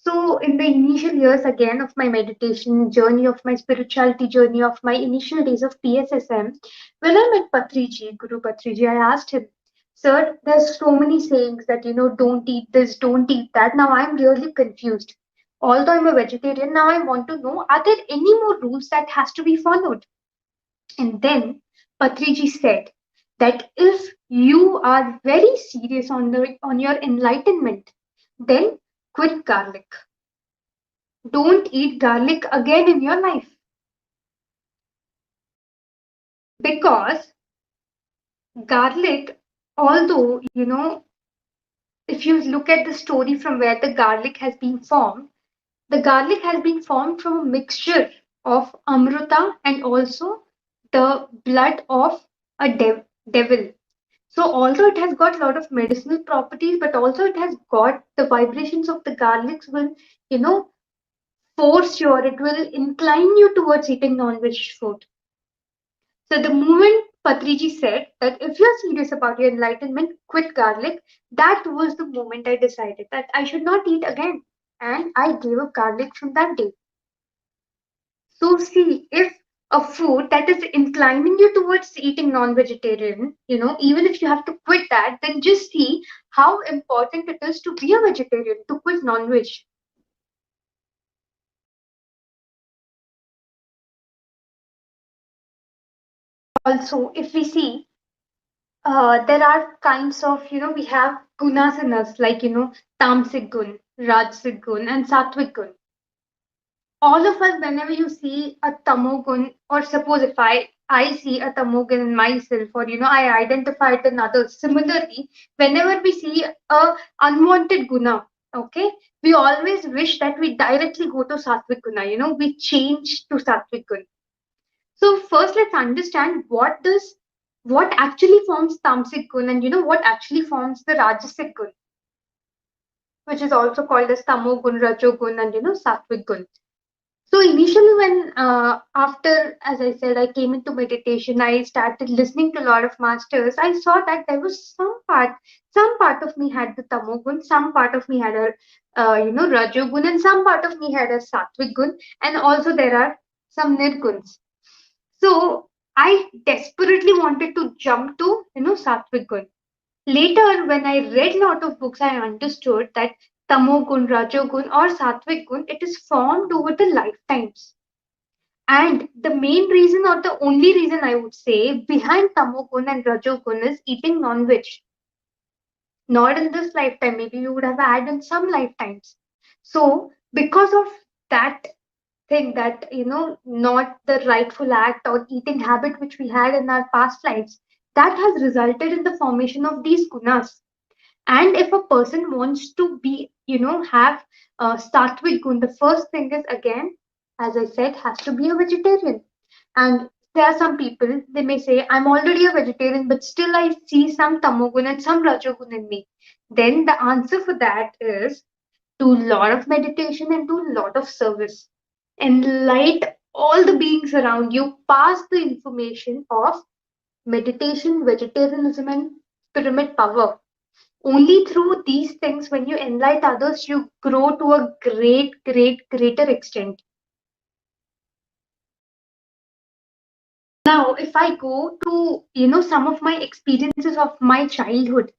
D: So, in the initial years again of my meditation journey, of my spirituality journey, of my initial days of PSSM, when I met Patriji, Guru Patriji, I asked him, Sir, there's so many sayings that, don't eat this, don't eat that. Now I'm really confused. Although I'm a vegetarian, now I want to know, are there any more rules that has to be followed? And then Patriji said that if you are very serious on your enlightenment, then quit garlic. Don't eat garlic again in your life. Because garlic, although, if you look at the story from where the garlic has been formed, the garlic has been formed from a mixture of amruta and also the blood of a devil. So although it has got a lot of medicinal properties, but also it has got the vibrations of the garlics will, you know, force you, or it will incline you towards eating non-veg food. So the moment Patriji said that if you're serious about your enlightenment, quit garlic, that was the moment I decided that I should not eat again. And I gave up garlic from that day. So see, if a food that is inclining you towards eating non-vegetarian, even if you have to quit that, then just see how important it is to be a vegetarian, to quit non-veg. Also, if we see, there are kinds of, we have gunas in us, like, tamasic gun, rajasic gun, and sattvic gun. All of us, whenever you see a tamogun, or suppose if I see a tamogun in myself, or I identify it in others. Similarly, whenever we see a unwanted guna, okay, we always wish that we directly go to sattvic guna. We change to sattvic guna. So first, let's understand what actually forms tamasic gun, and what actually forms the rajasic gun, which is also called as tamogun, rajogun, and sattvic gun. So initially, when after, as I said, I came into meditation, I started listening to a lot of masters. I saw that there was some part of me had the tamogun, some part of me had a rajogun, and some part of me had a sattvic gun, and also there are some nirguns. So I desperately wanted to jump to sattvic gun. Later, when I read a lot of books, I understood that tamogun, rajogun, or sattvic gun, it is formed over the lifetimes. And the main reason, or the only reason I would say, behind tamogun and rajogun is eating non-veg. Not in this lifetime, maybe you would have had in some lifetimes. So, because of that thing, that, not the rightful act or eating habit which we had in our past lives, that has resulted in the formation of these gunas. And if a person wants to be, have sattvic gun, the first thing is, again, as I said, has to be a vegetarian. And there are some people, they may say, I'm already a vegetarian, but still I see some tamogun and some rajogun in me. Then the answer for that is do a lot of meditation and do a lot of service. Enlight all the beings around you, pass the information of meditation, vegetarianism, and pyramid power. Only through these things, when you enlighten others, you grow to a greater extent. Now, if I go to, some of my experiences of my childhood,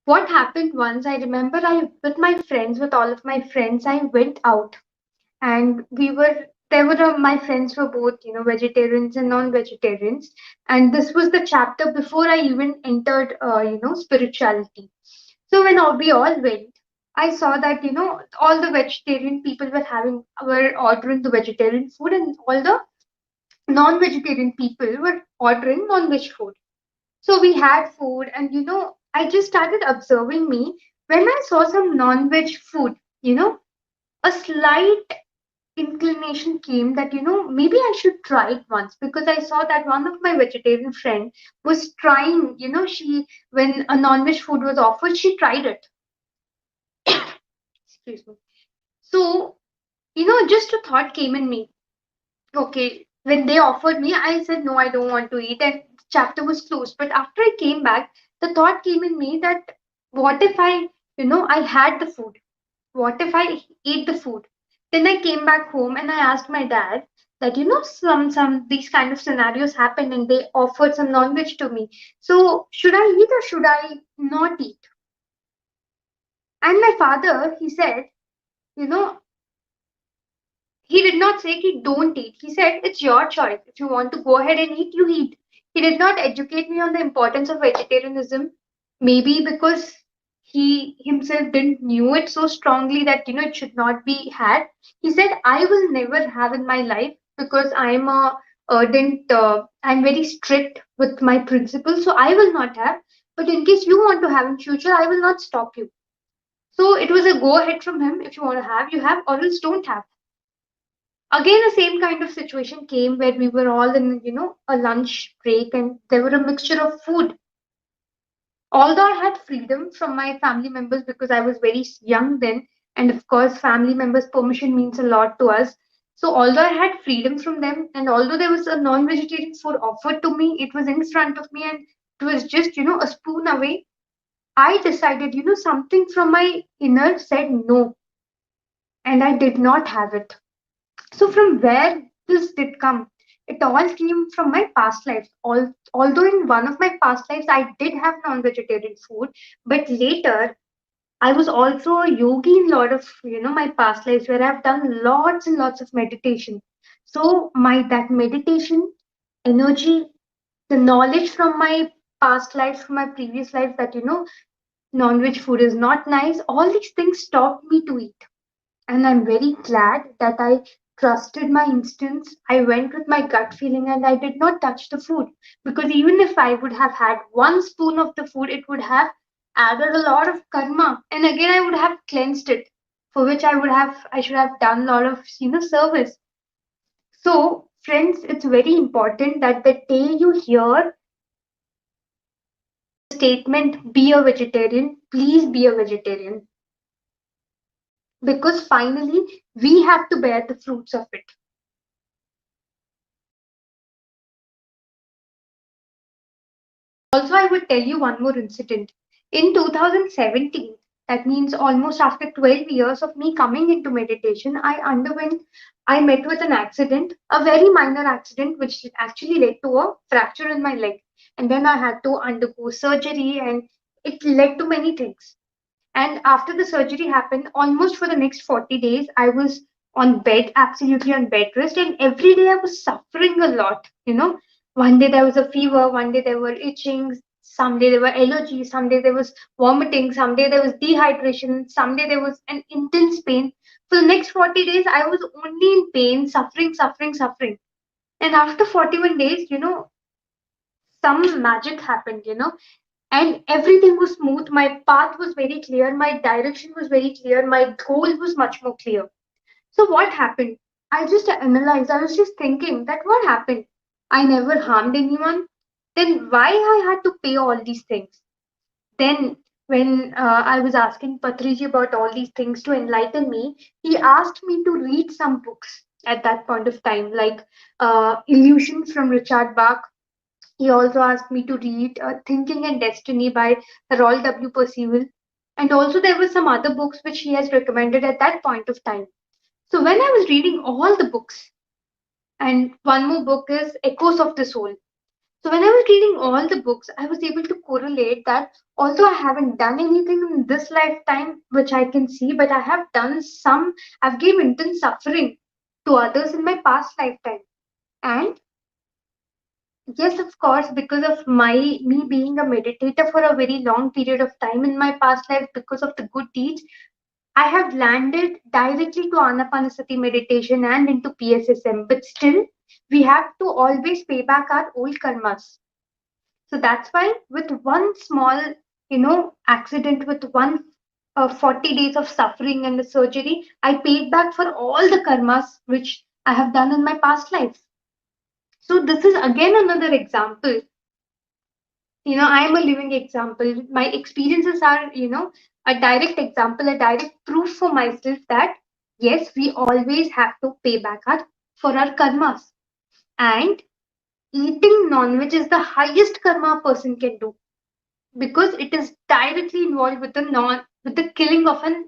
D: what happened once, I remember with all of my friends, I went out, and my friends were both, vegetarians and non-vegetarians. And this was the chapter before I even entered, spirituality. So when we all went, I saw that, all the vegetarian people were ordering the vegetarian food, and all the non-vegetarian people were ordering non-veg food. So we had food, and I just started observing me when I saw some non-veg food, a slight inclination came that, maybe I should try it once, because I saw that one of my vegetarian friend was trying, she when a non-veg food was offered, she tried it. Excuse me. So, just a thought came in me. Okay, when they offered me, I said, no, I don't want to eat, and the chapter was closed. But after I came back, the thought came in me that what if I had the food? what if I ate the food? Then I came back home and I asked my dad that some these kind of scenarios happened and they offered some non-veg to me. So should I eat or should I not eat? And my father, he said, you know, he did not say he don't eat. He said it's your choice. If you want to go ahead and eat, you eat. He did not educate me on the importance of vegetarianism. Maybe because he himself didn't knew it so strongly that it should not be had. He said, I will never have in my life because I'm a ardent. I'm very strict with my principles, so I will not have. But in case you want to have in future, I will not stop you. So it was a go ahead from him. If you want to have, you have, or else don't have. Again, the same kind of situation came where we were all in, a lunch break and there were a mixture of food. Although I had freedom from my family members because I was very young then, and of course, family members' permission means a lot to us. So, although I had freedom from them, and although there was a non vegetarian food offered to me, it was in front of me and it was just, a spoon away. I decided, something from my inner said no, and I did not have it. So from where this did come? It all came from my past lives. Although in one of my past lives I did have non-vegetarian food, but later I was also a yogi in a lot of my past lives where I've done lots and lots of meditation. So my that meditation energy, the knowledge from my past lives, from my previous lives that non-veg food is not nice, all these things stopped me to eat. And I'm very glad that I trusted my instincts. I went with my gut feeling and I did not touch the food. Because even if I would have had one spoon of the food, it would have added a lot of karma. And again, I would have cleansed it, for which I should have done a lot of, service. So, friends, it's very important that the day you hear the statement, be a vegetarian, please be a vegetarian. Because finally, we have to bear the fruits of it. Also, I would tell you one more incident. In 2017, that means almost after 12 years of me coming into meditation, I met with an accident, a very minor accident, which actually led to a fracture in my leg. And then I had to undergo surgery, and it led to many things. And after the surgery happened, almost for the next 40 days, I was on bed, absolutely on bed rest. And every day I was suffering a lot. One day there was a fever, one day there were itchings, some day there were allergies, some day there was vomiting, some day there was dehydration, some day there was an intense pain. For the next 40 days, I was only in pain, suffering, suffering, suffering. And after 41 days, some magic happened. And everything was smooth. My path was very clear. My direction was very clear. My goal was much more clear. So, what happened? I just analyzed. I was just thinking that what happened? I never harmed anyone. Then why I had to pay all these things? Then, when I was asking Patriji about all these things to enlighten me, he asked me to read some books at that point of time, like Illusions from Richard Bach. He also asked me to read Thinking and Destiny by Harold W. Percival. And also, there were some other books which he has recommended at that point of time. So, when I was reading all the books, and one more book is Echoes of the Soul. So, when I was reading all the books, I was able to correlate that although I haven't done anything in this lifetime which I can see, but I have done I've given intense suffering to others in my past lifetime. And yes, of course, because of me being a meditator for a very long period of time in my past life, because of the good deeds, I have landed directly to Ana-Pana-Sati meditation and into PSSM. But still, we have to always pay back our old karmas. So that's why, with one small, accident, with 40 days of suffering and the surgery, I paid back for all the karmas which I have done in my past life. So this is again another example. I'm a living example. My experiences are, a direct example, a direct proof for myself that yes, we always have to pay back for our karmas. And eating non-veg is the highest karma a person can do because it is directly involved with the killing of an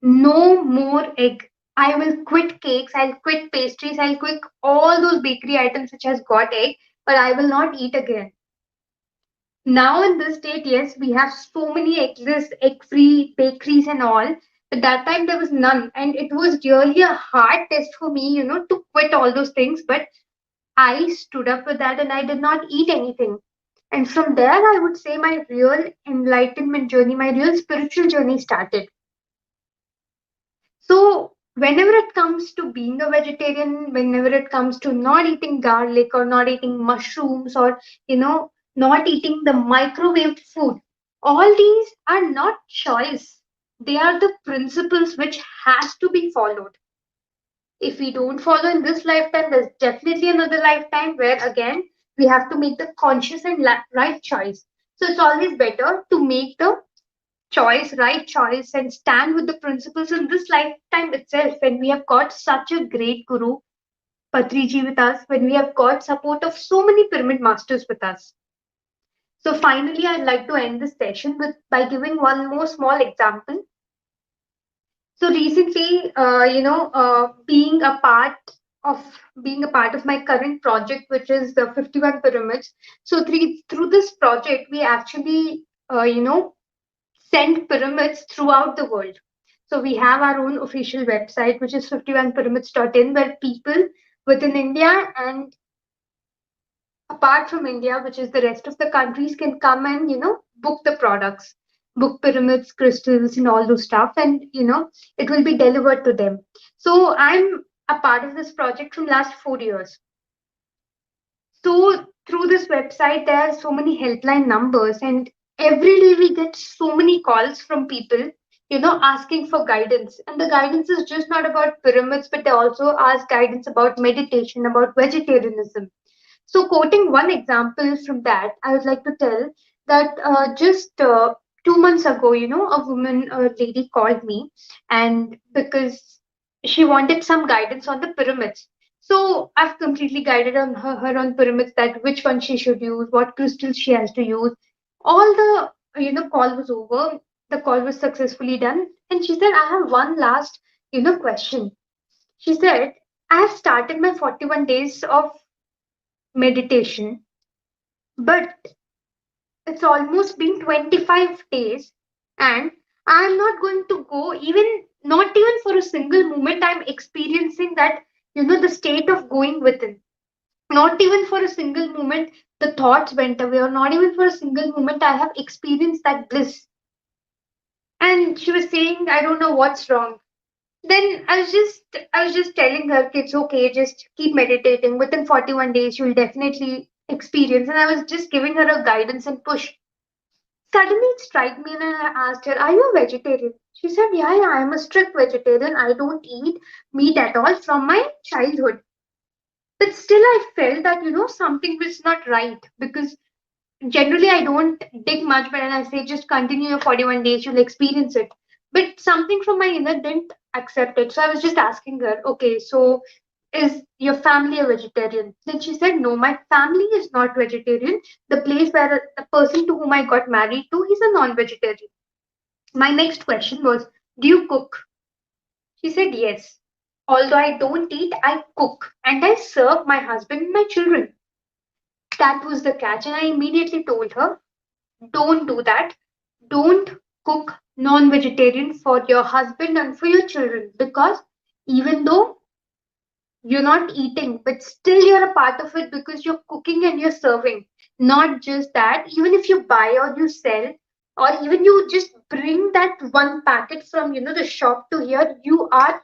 D: No more egg. I will quit cakes, I'll quit pastries, I'll quit all those bakery items which has got egg, but I will not eat again. Now in this state, yes, we have so many egg-free bakeries and all. But that time there was none, and it was really a hard test for me, to quit all those things. But I stood up with that, and I did not eat anything. And from there, I would say my real enlightenment journey, my real spiritual journey started. So, whenever it comes to being a vegetarian, whenever it comes to not eating garlic or not eating mushrooms or, not eating the microwaved food, all these are not choice. They are the principles which has to be followed. If we don't follow in this lifetime, there's definitely another lifetime where again we have to make the conscious and right choice. So it's always better to make the right choice, and stand with the principles in this lifetime itself when we have got such a great guru, Patriji, with us, when we have got support of so many pyramid masters with us. So finally, I'd like to end this session with by giving one more small example. So recently, of being a part of my current project, which is the 51 pyramids. So through this project, we actually, send pyramids throughout the world. So we have our own official website, which is 51pyramids.in, where people within India and apart from India, which is the rest of the countries, can come and, book the products, book pyramids, crystals, and all those stuff, and it will be delivered to them. So I'm a part of this project from last 4 years. So through this website, there are so many helpline numbers, and every day we get so many calls from people, asking for guidance. And the guidance is just not about pyramids, but they also ask guidance about meditation, about vegetarianism. So, quoting one example from that, I would like to tell that just 2 months ago, a lady called me, and because she wanted some guidance on the pyramids. So I've completely guided on her on pyramids, that which one she should use, what crystals she has to use. All the call was over. The call was successfully done, and she said, "I have one last question." She said, "I have started my 41 days of meditation, but it's almost been 25 days, and I'm not going to go, even not even for a single moment. I'm experiencing that, the state of going within. Not even for a single moment the thoughts went away, or not even for a single moment I have experienced that bliss." And she was saying, "I don't know what's wrong." Then I was just telling her, "It's okay, just keep meditating. Within 41 days you'll definitely experience." And I was just giving her a guidance and push. Suddenly it struck me, and I asked her, "Are you a vegetarian?" She said, "Yeah, yeah, I'm a strict vegetarian. I don't eat meat at all from my childhood." But still I felt that, something was not right, because generally I don't dig much, but then I say, "Just continue your 41 days, you'll experience it." But something from my inner didn't accept it. So I was just asking her, "Okay, so is your family a vegetarian?" Then she said, "No, my family is not vegetarian. The place where the person to whom I got married to, he's a non-vegetarian." My next question was, "Do you cook?" She said, "Yes. Although I don't eat, I cook and I serve my husband and my children." That was the catch. And I immediately told her, "Don't do that. Don't cook non vegetarian for your husband and for your children, because even though you're not eating, but still you're a part of it, because you're cooking and you're serving." Not just that, even if you buy or you sell, or even you just bring that one packet from the shop to here, you are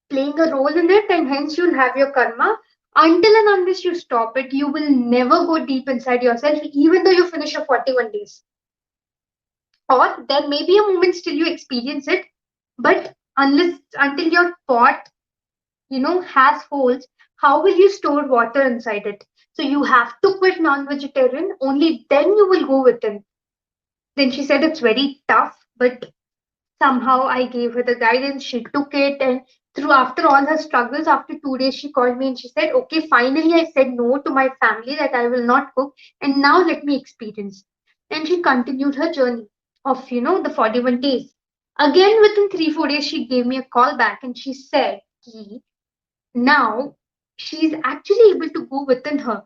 D: playing a role in it, and hence you'll have your karma. Until and unless you stop it, you will never go deep inside yourself, even though you finish your 41 days. Or there may be a moment still you experience it, but until your pot, has holes, how will you store water inside it? So you have to quit non-vegetarian, only then you will go within. Then she said, "It's very tough, but somehow I gave her the guidance. She took it, and after all her struggles, after 2 days, she called me and she said, "Okay, finally I said no to my family that I will not cook, and now let me experience." And she continued her journey of, the 41 days. Again, within 3 4 days, she gave me a call back and she said, "Ki, now she's actually able to go within her.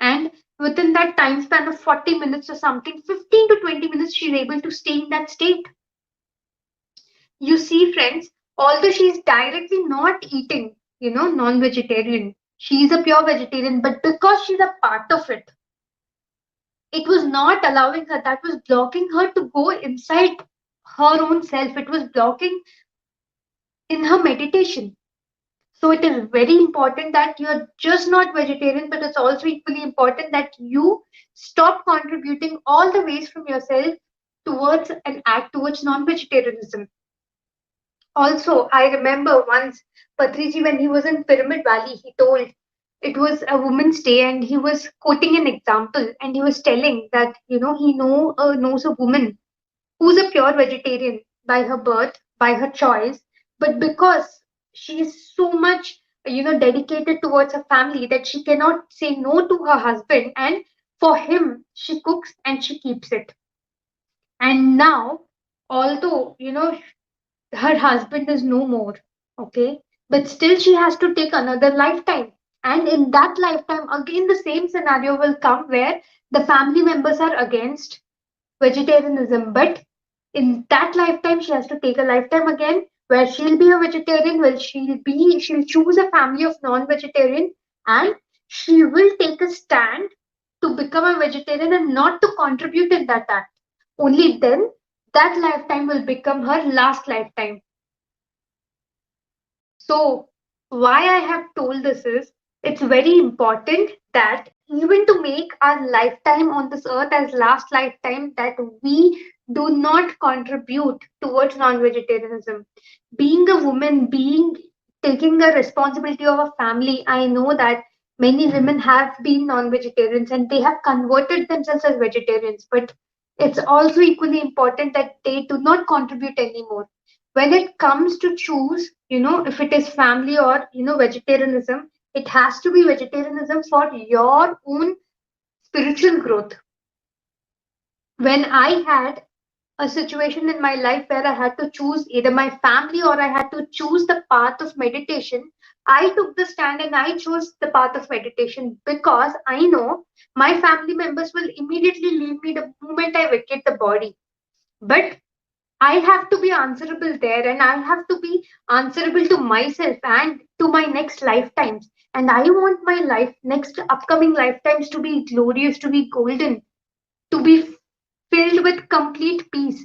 D: And within that time span of 40 minutes or something, 15 to 20 minutes, she's able to stay in that state." You see, friends, although she's directly not eating, non vegetarian, she's a pure vegetarian, but because she's a part of it, it was not allowing her, that was blocking her to go inside her own self. It was blocking in her meditation. So it is very important that you're just not vegetarian, but it's also equally important that you stop contributing all the waste from yourself towards an act towards non-vegetarianism. Also, I remember once Patriji, when he was in Pyramid Valley, he told it was a Women's Day, and he was quoting an example, and he was telling that knows a woman who's a pure vegetarian by her birth, by her choice, but because she is so much dedicated towards her family that she cannot say no to her husband, and for him she cooks and she keeps it. And now, although her husband is no more, okay, but still she has to take another lifetime, and in that lifetime again the same scenario will come where the family members are against vegetarianism, but in that lifetime she has to take a lifetime again where she'll be a vegetarian, where she'll choose a family of non-vegetarian, and she will take a stand to become a vegetarian and not to contribute in that act. Only then that lifetime will become her last lifetime. So, why I have told this is it's very important that even to make our lifetime on this earth as last lifetime, that we do not contribute towards non-vegetarianism. Being a woman, being taking the responsibility of a family, I know that many women have been non-vegetarians and they have converted themselves as vegetarians, but it's also equally important that they do not contribute anymore when it comes to choose, if it is family or vegetarianism. It has to be vegetarianism for your own spiritual growth. When I had a situation in my life where I had to choose either my family or I had to choose the path of meditation, I took the stand and I chose the path of meditation because I know my family members will immediately leave me the moment I vacate the body. But I have to be answerable there, and I have to be answerable to myself and to my next lifetimes. And I want my next upcoming lifetimes to be glorious, to be golden, to be filled with complete peace.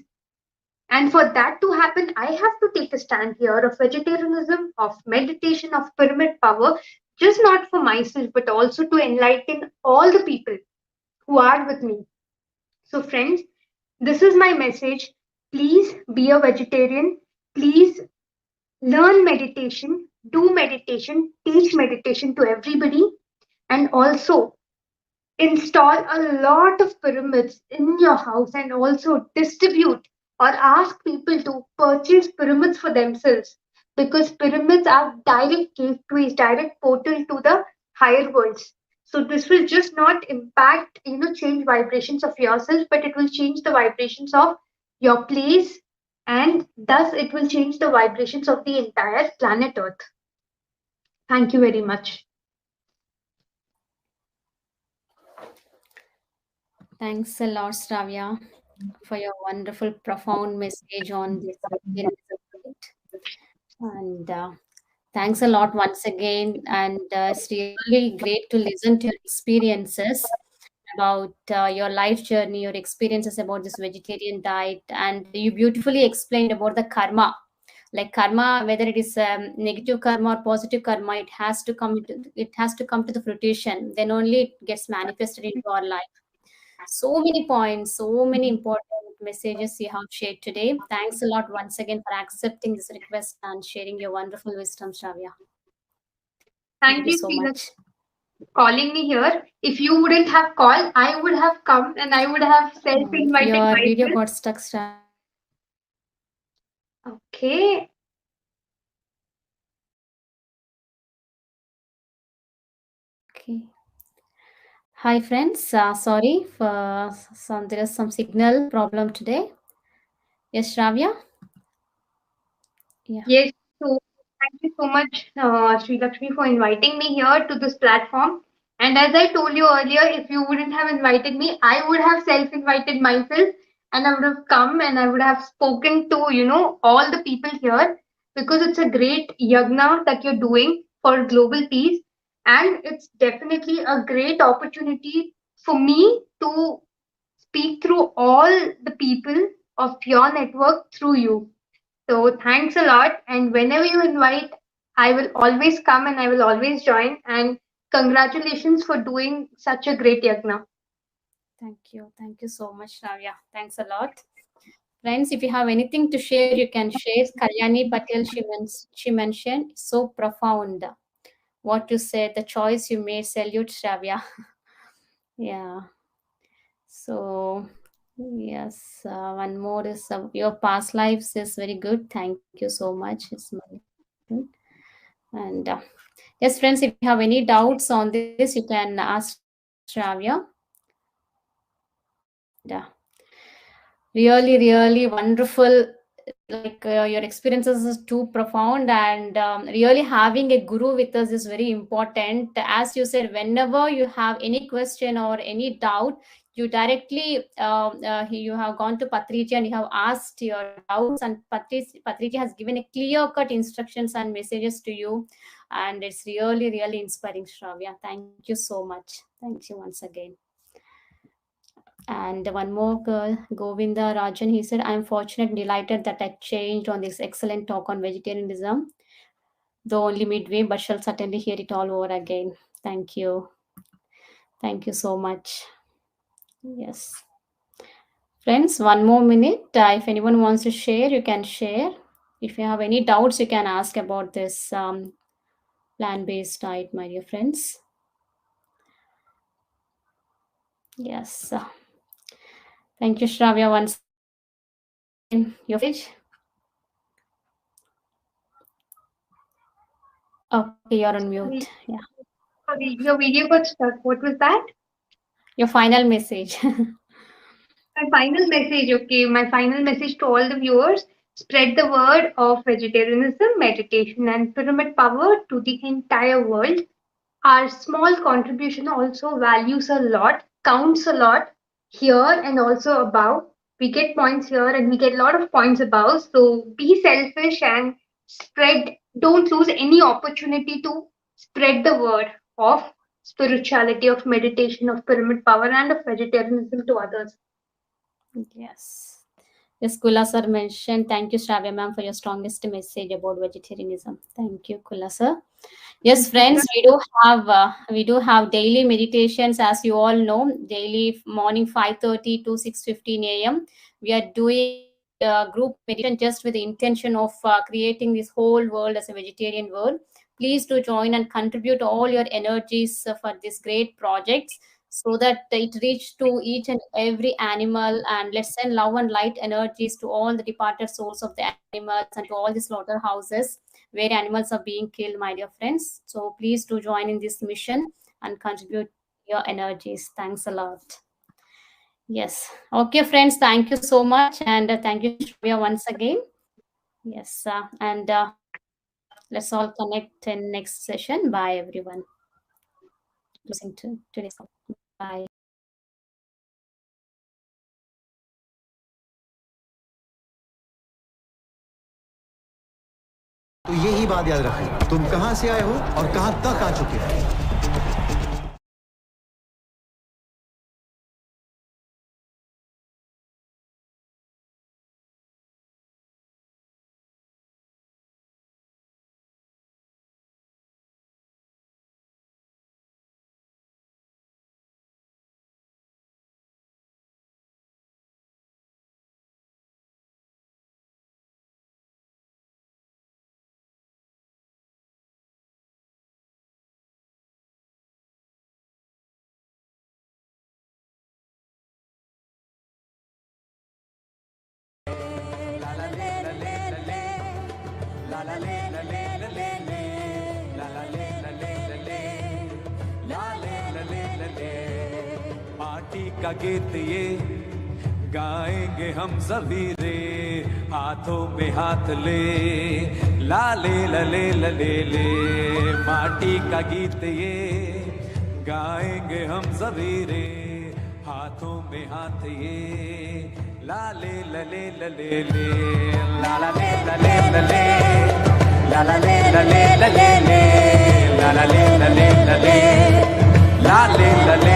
D: And for that to happen, I have to take a stand here of vegetarianism, of meditation, of pyramid power, just not for myself, but also to enlighten all the people who are with me. So, friends, this is my message. Please be a vegetarian. Please learn meditation, do meditation, teach meditation to everybody, and also install a lot of pyramids in your house and also distribute or ask people to purchase pyramids for themselves, because pyramids are direct gateways, direct portal to the higher worlds. So this will just not impact, change vibrations of yourself, but it will change the vibrations of your place, and thus it will change the vibrations of the entire planet Earth. Thank you very much.
A: Thanks a lot, Shravya, for your wonderful, profound message on this vegetarianism subject. And thanks a lot once again. And it's really great to listen to your experiences about your life journey, your experiences about this vegetarian diet, and you beautifully explained about the karma. Like karma, whether it is negative karma or positive karma, it has to come to the fruition. Then only it gets manifested into our life. So many points, so many important messages you have shared today. Thanks a lot once again for accepting this request and sharing your wonderful wisdom, Shravya. Thank
D: Thank
A: you
D: you,
A: so
D: Srila,
A: much.
D: calling me here. If you wouldn't have called, I would have come and I would have self-invited
A: Your video
D: myself.
A: got stuck, Shravya.
D: Okay.
A: Okay. Hi, friends. Sorry for there is some signal problem today. Yes, Shravya. Yeah.
D: Yes, so thank you so much, Sri Lakshmi, for inviting me here to this platform. And as I told you earlier, if you wouldn't have invited me, I would have self-invited myself, and I would have come and I would have spoken to, all the people here, because it's a great yagna that you're doing for global peace. And it's definitely a great opportunity for me to speak through all the people of your network through you. So thanks a lot. And whenever you invite, I will always come and I will always join. And congratulations for doing such a great yagna.
A: Thank you. Thank you so much, Shravya. Thanks a lot. Friends, if you have anything to share, you can share. Kalyani Patel, she mentioned, so profound. What you said, the choice you made, salute, Shravya. Yeah. So, yes, one more is your past lives is very good. Thank you so much. It's very good. And yes, friends, if you have any doubts on this, you can ask Shravya. And really wonderful, like your experiences is too profound, and really having a guru with us is very important. As you said, whenever you have any question or any doubt, you directly you have gone to Patriji and you have asked your doubts, and Patriji has given a clear cut instructions and messages to you, and it's really inspiring. Shravya, thank you so much. Thank you once again. And one more girl, Govinda Rajan, he said, I'm fortunate and delighted that I changed on this excellent talk on vegetarianism, though only midway, but shall certainly hear it all over again. Thank you. Thank you so much. Yes. Friends, one more minute. If anyone wants to share, you can share. If you have any doubts, you can ask about this plant based diet, my dear friends. Yes. Thank you, Shravya, once again. Your final message. Okay, you're on mute.
D: Sorry,
A: Yeah.
D: sorry, your video got stuck. What was that?
A: Your final message.
D: My final message, okay, my final message to all the viewers, spread the word of vegetarianism, meditation, and pyramid power to the entire world. Our small contribution also values a lot, counts a lot here and also above. We get points here and we get a lot of points above. So be selfish and spread, don't lose any opportunity to spread the word of spirituality, of meditation, of pyramid power, and of vegetarianism to others.
A: Yes. Yes, Kula sir mentioned, thank you, Shravya ma'am, for your strongest message about vegetarianism. Thank you, Kula sir. Yes, friends, we do have daily meditations, as you all know, daily morning 5:30 to 6:15 a.m. We are doing group meditation just with the intention of creating this whole world as a vegetarian world. Please do join and contribute all your energies for this great projects, so that it reach to each and every animal, and let's send love and light energies to all the departed souls of the animals and to all the slaughterhouses where animals are being killed, my dear friends. So please do join in this mission and contribute your energies. Thanks a lot. Yes. Okay, friends. Thank you so much. And thank you, Shravya, once again. Yes. And let's all connect in next session. Bye, everyone. Listening to today's call. Bye.
E: तो यही बात याद रखना, तुम कहां से आए हो और कहां तक आ चुके हो। पार्टी का गीत ये
F: गाएंगे हम सभी रे हाथों में हाथ ले, लाले लले लले ले, माटी का गीत ये गाएंगे हम सभी रे हाथों में हाथ ये, लाले लले लले ले, लाला ले लले लले, लाला ले लले लले ले, लाला ले लले लले, लाले लले